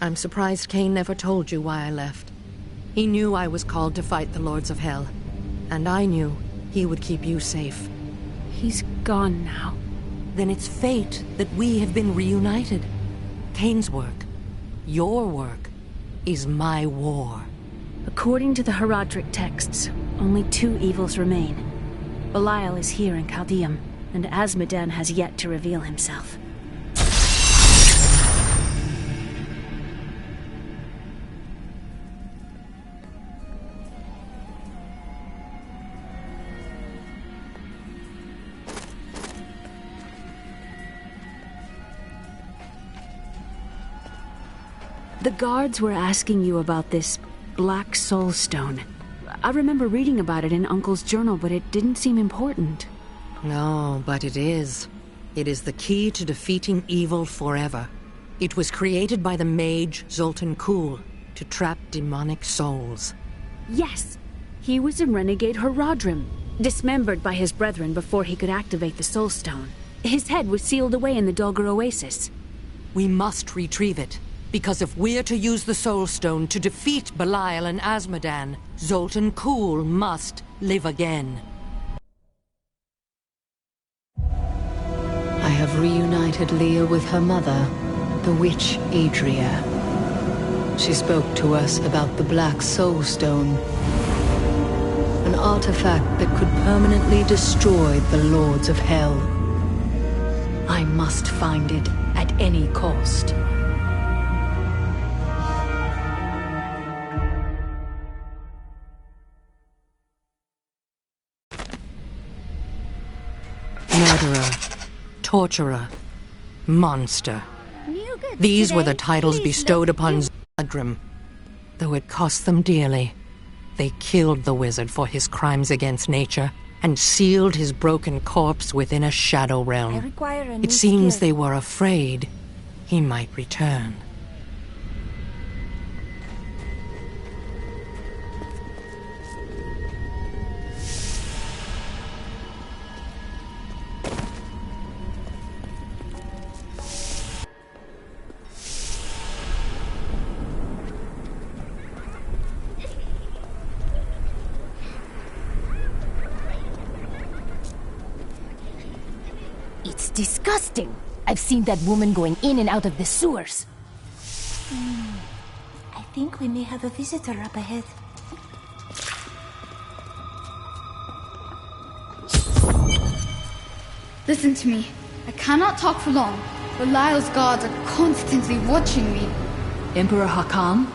I'm surprised Cain never told you why I left. He knew I was called to fight the Lords of Hell, and I knew he would keep you safe. He's gone now. Then it's fate that we have been reunited. Cain's work, your work, is my war. According to the Horadric texts, only 2 evils remain. Belial is here in Chaldeum, and Azmodan has yet to reveal himself. The guards were asking you about this Black Soul Stone. I remember reading about it in Uncle's journal, but it didn't seem important. No, but it is. It is the key to defeating evil forever. It was created by the mage Zoltan Kuhl to trap demonic souls. Yes! He was a renegade Horadrim, dismembered by his brethren before he could activate the Soul Stone. His head was sealed away in the Dulgar Oasis. We must retrieve it. Because if we're to use the Soul Stone to defeat Belial and Azmodan, Zoltan Kuhl must live again. I have reunited Leah with her mother, the witch Adria. She spoke to us about the Black Soul Stone, an artifact that could permanently destroy the Lords of Hell. I must find it at any cost. Murderer, torturer, monster. These were the titles bestowed upon Zodrim. Though it cost them dearly, they killed the wizard for his crimes against nature and sealed his broken corpse within a shadow realm. It seems they were afraid he might return. It's disgusting. I've seen that woman going in and out of the sewers. I think we may have a visitor up ahead. Listen to me. I cannot talk for long. Belial's guards are constantly watching me. Emperor Hakan?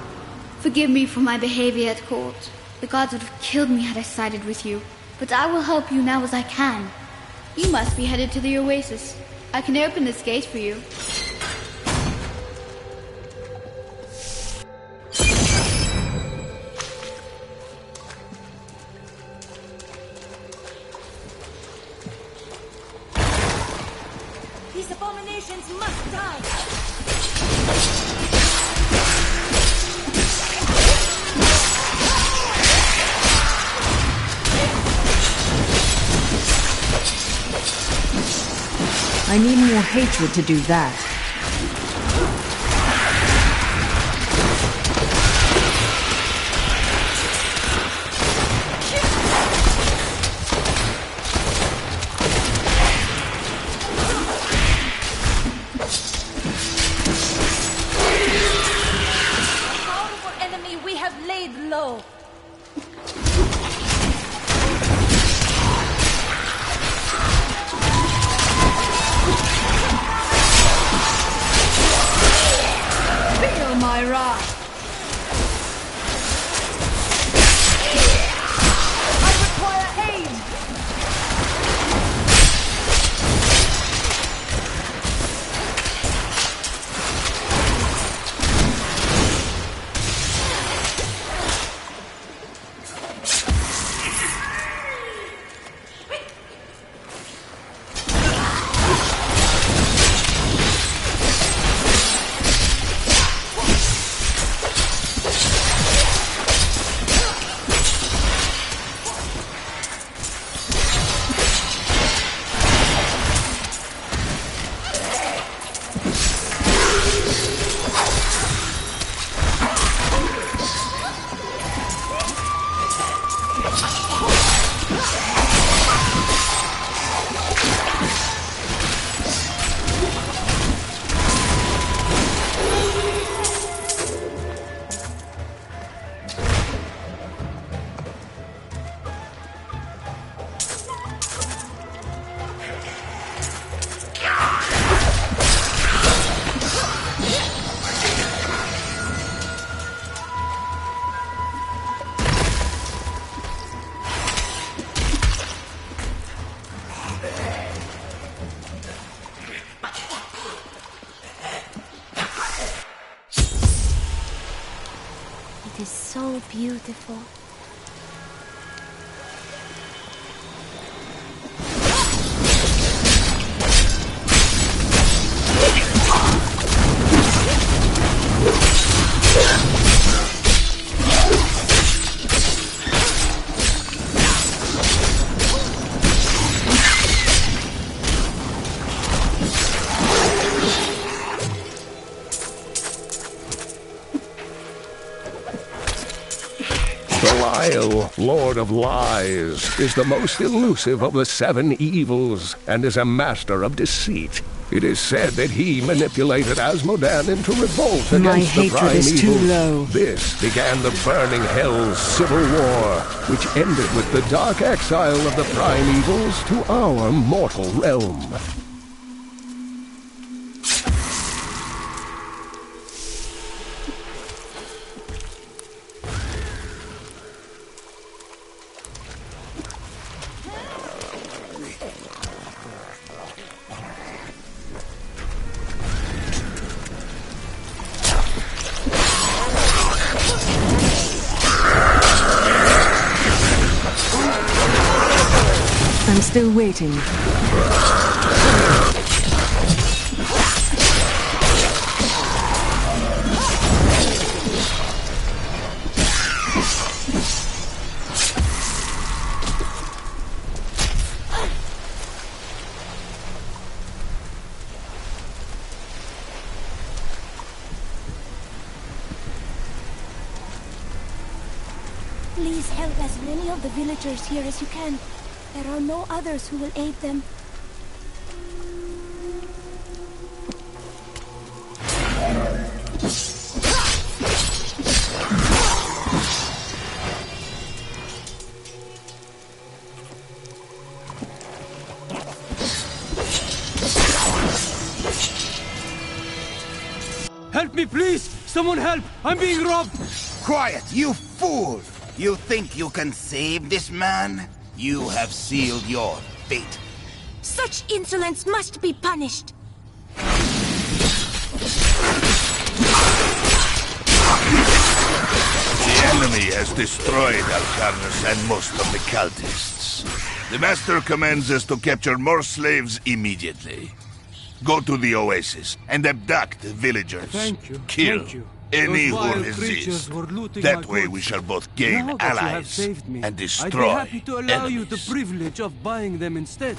Forgive me for my behavior at court. The gods would have killed me had I sided with you. But I will help you now as I can. You must be headed to the oasis. I can open this gate for you. These abominations must die! I need more hatred to do that. A powerful enemy we have laid low. Feel my wrath! I require aid! It is so beautiful. Belial, Lord of Lies, is the most elusive of the seven evils, and is a master of deceit. It is said that he manipulated Asmodan into revolt My against the hatred prime is too evils. low. This began the Burning Hell's civil war, which ended with the dark exile of the prime evils to our mortal realm. I'm still waiting. Please help as many of the villagers here as you can. There are no others who will aid them. Please, someone help! I'm being robbed! Quiet, you fool! You think you can save this man? You have sealed your fate. Such insolence must be punished. The enemy has destroyed Alcarnus and most of the cultists. The Master commands us to capture more slaves immediately. Go to the oasis and abduct the villagers. Thank you. Kill Thank you. any Those who vile resist. creatures were looting That my way goods. we shall both gain Now that you have allies saved me, and I'd be destroy happy to allow you the enemies. privilege of buying them instead.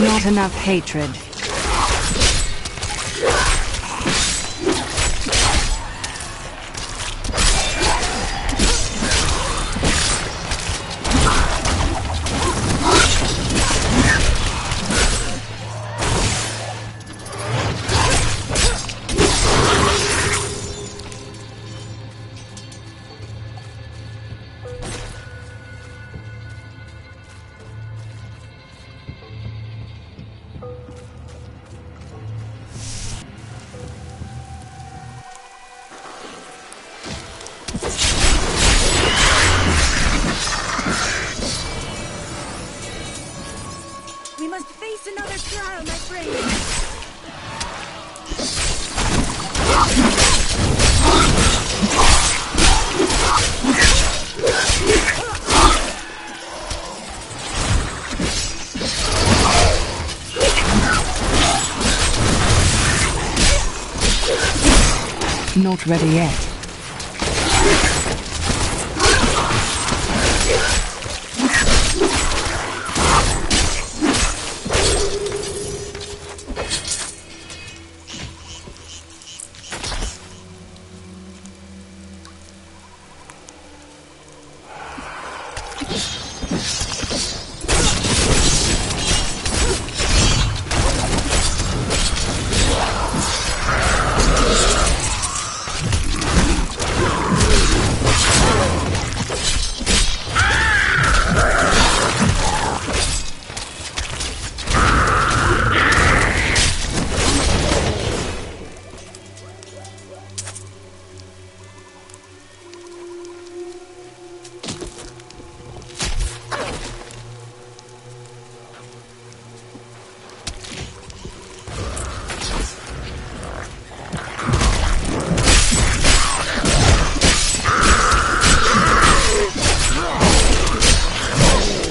Not enough hatred. We must face another trial, my friend. Not ready yet.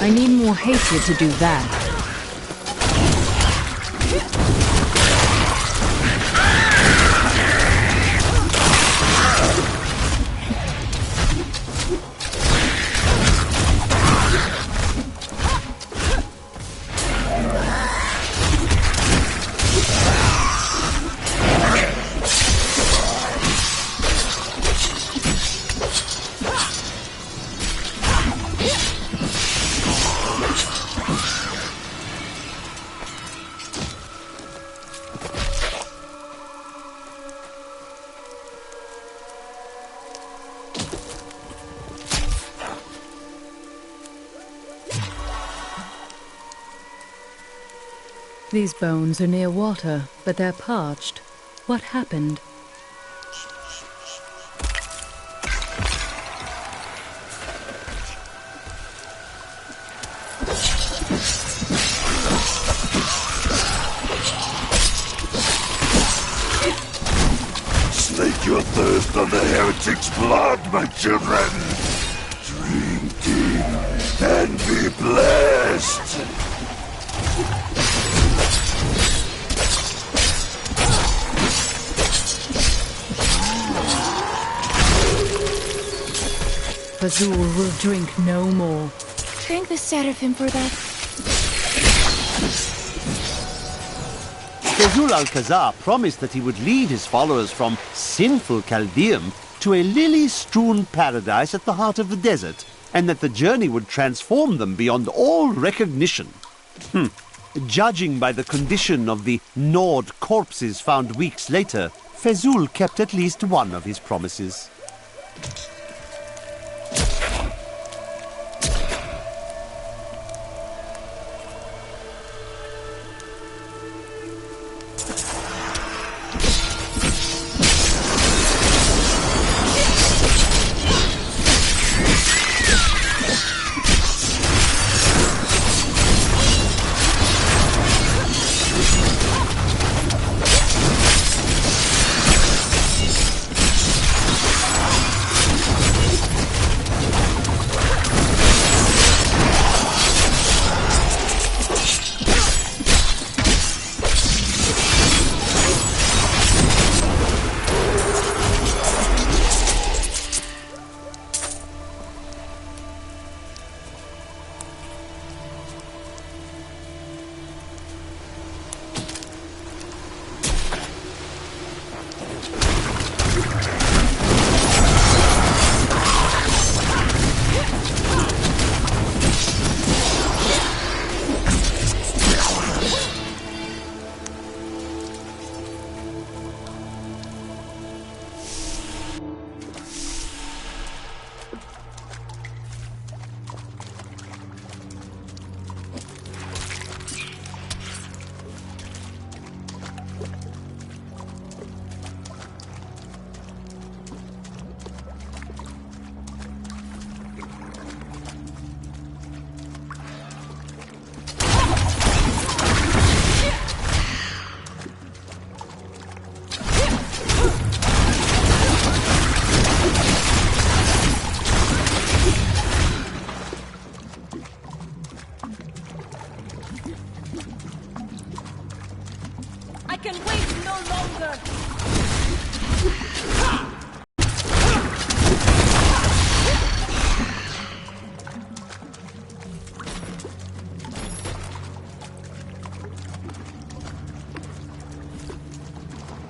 I need more hatred to do that. These bones are near water, but they're parched. What happened? Slake your thirst on the heretic's blood, my children! Drink deep and be blessed! Fazul will drink no more. Thank the Seraphim for that. Fazul Alcazar promised that he would lead his followers from sinful Chaldeum to a lily-strewn paradise at the heart of the desert, and that the journey would transform them beyond all recognition. Judging by the condition of the gnawed corpses found weeks later, Fazul kept at least one of his promises.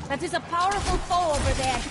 That is a powerful foe over there.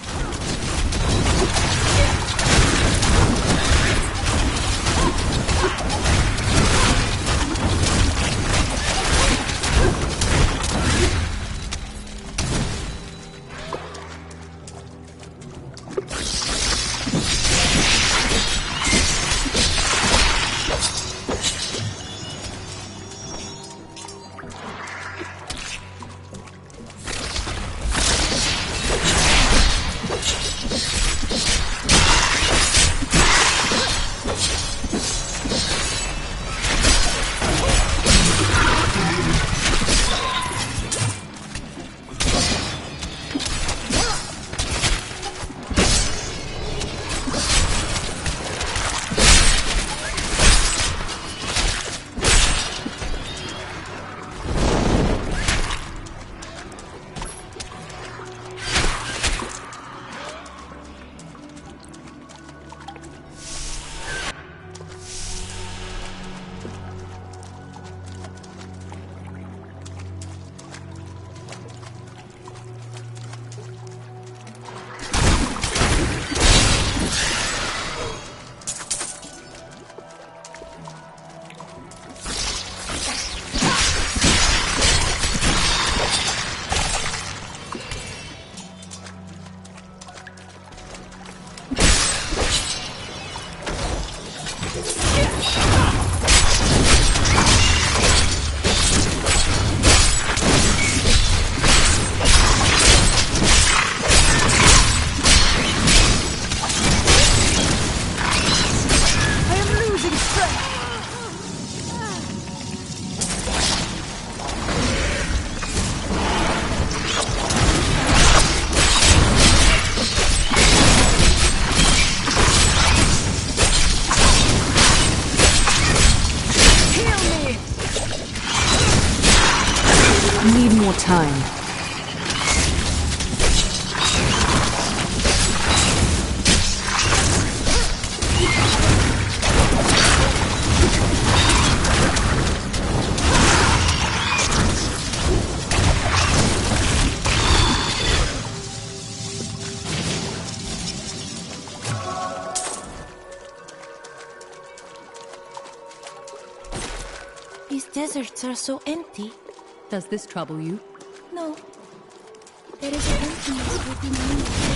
time. These deserts are so empty. Does this trouble you? No. There is an emptiness within me.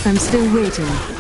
I'm still waiting.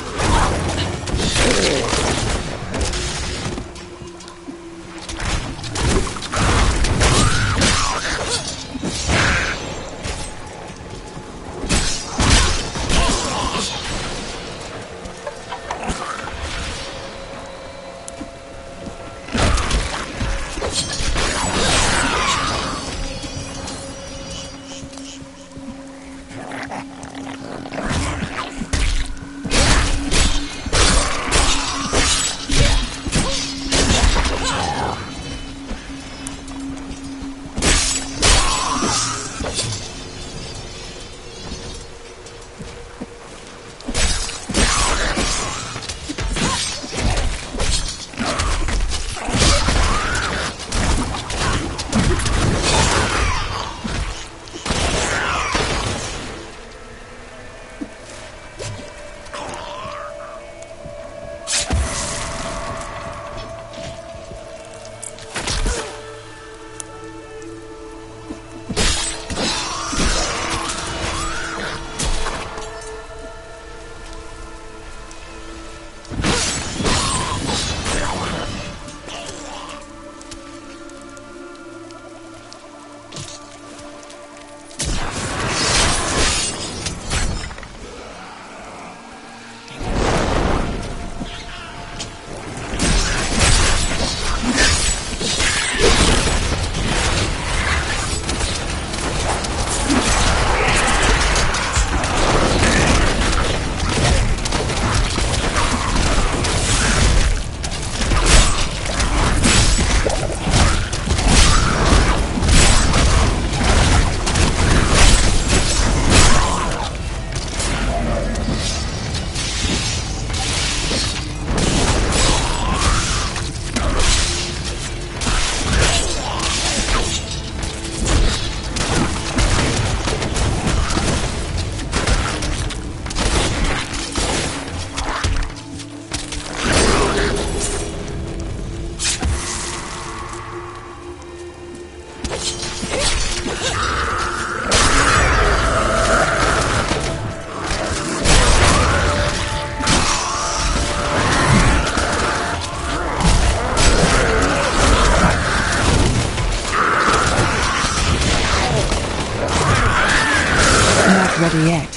ready yet.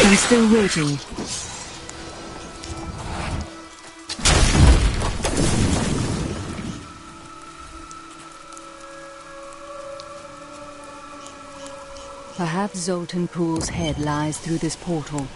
I'm still waiting. Perhaps Zoltan Pool's head lies through this portal.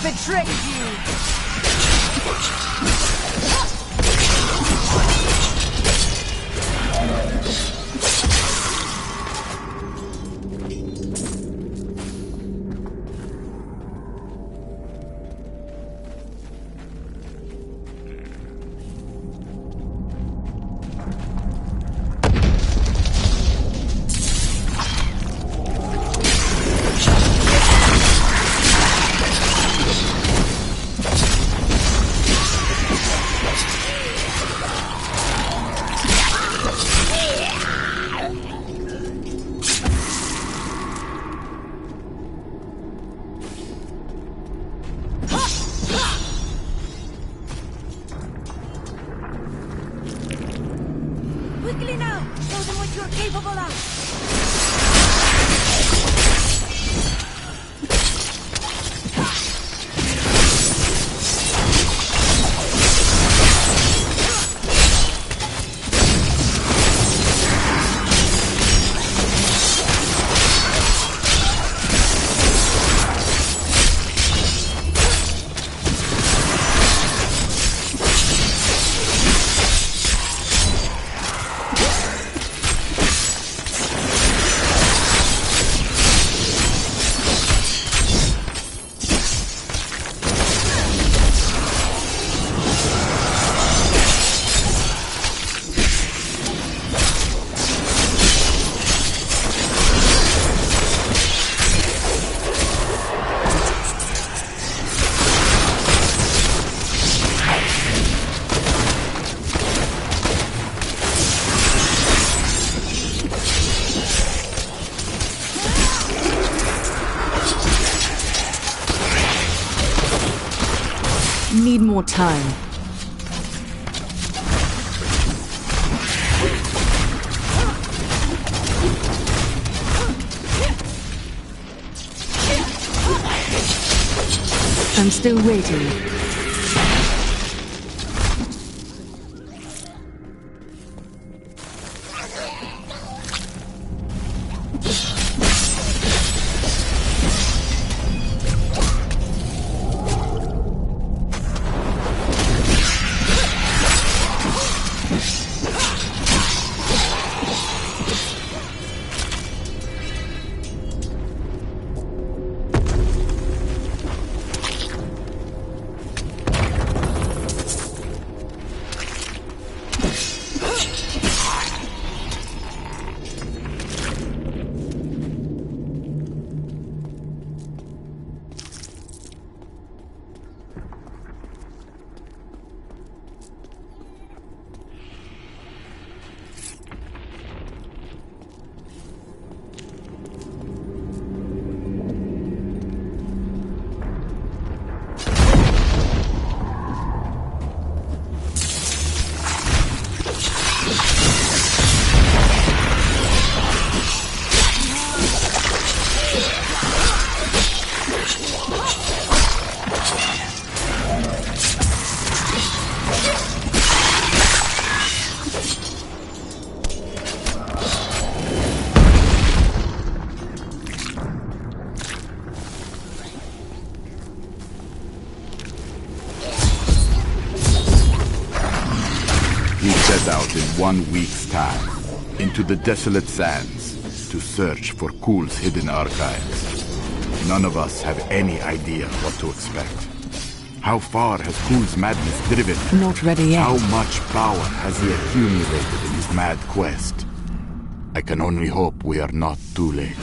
Betrayed you! Quickly now! Show them what you're capable of! Need more time. I'm still waiting. out in 1 week's time, into the desolate sands, to search for Kul's hidden archives. None of us have any idea what to expect. How far has Kul's madness driven him? Not ready yet. How much power has he accumulated in his mad quest? I can only hope we are not too late.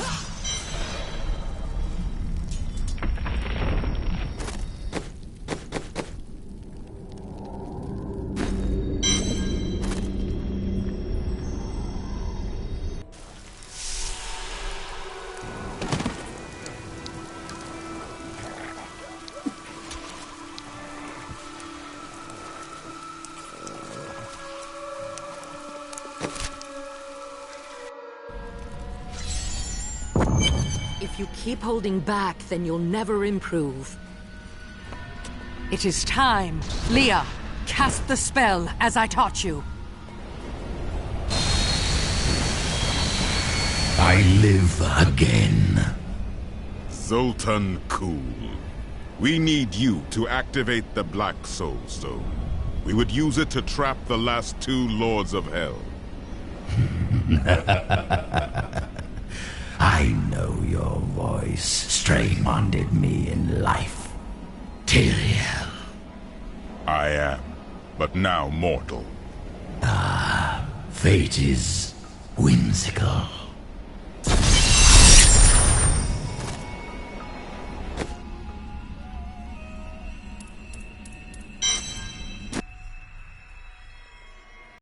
If you keep holding back, then you'll never improve. It is time. Leah, cast the spell as I taught you. I live again. Zoltan Kul. We need you to activate the Black Soul Stone. We would use it to trap the last 2 Lords of Hell. I know your voice. Straymonded me in life. Tyrael. I am, but now mortal. Fate is whimsical.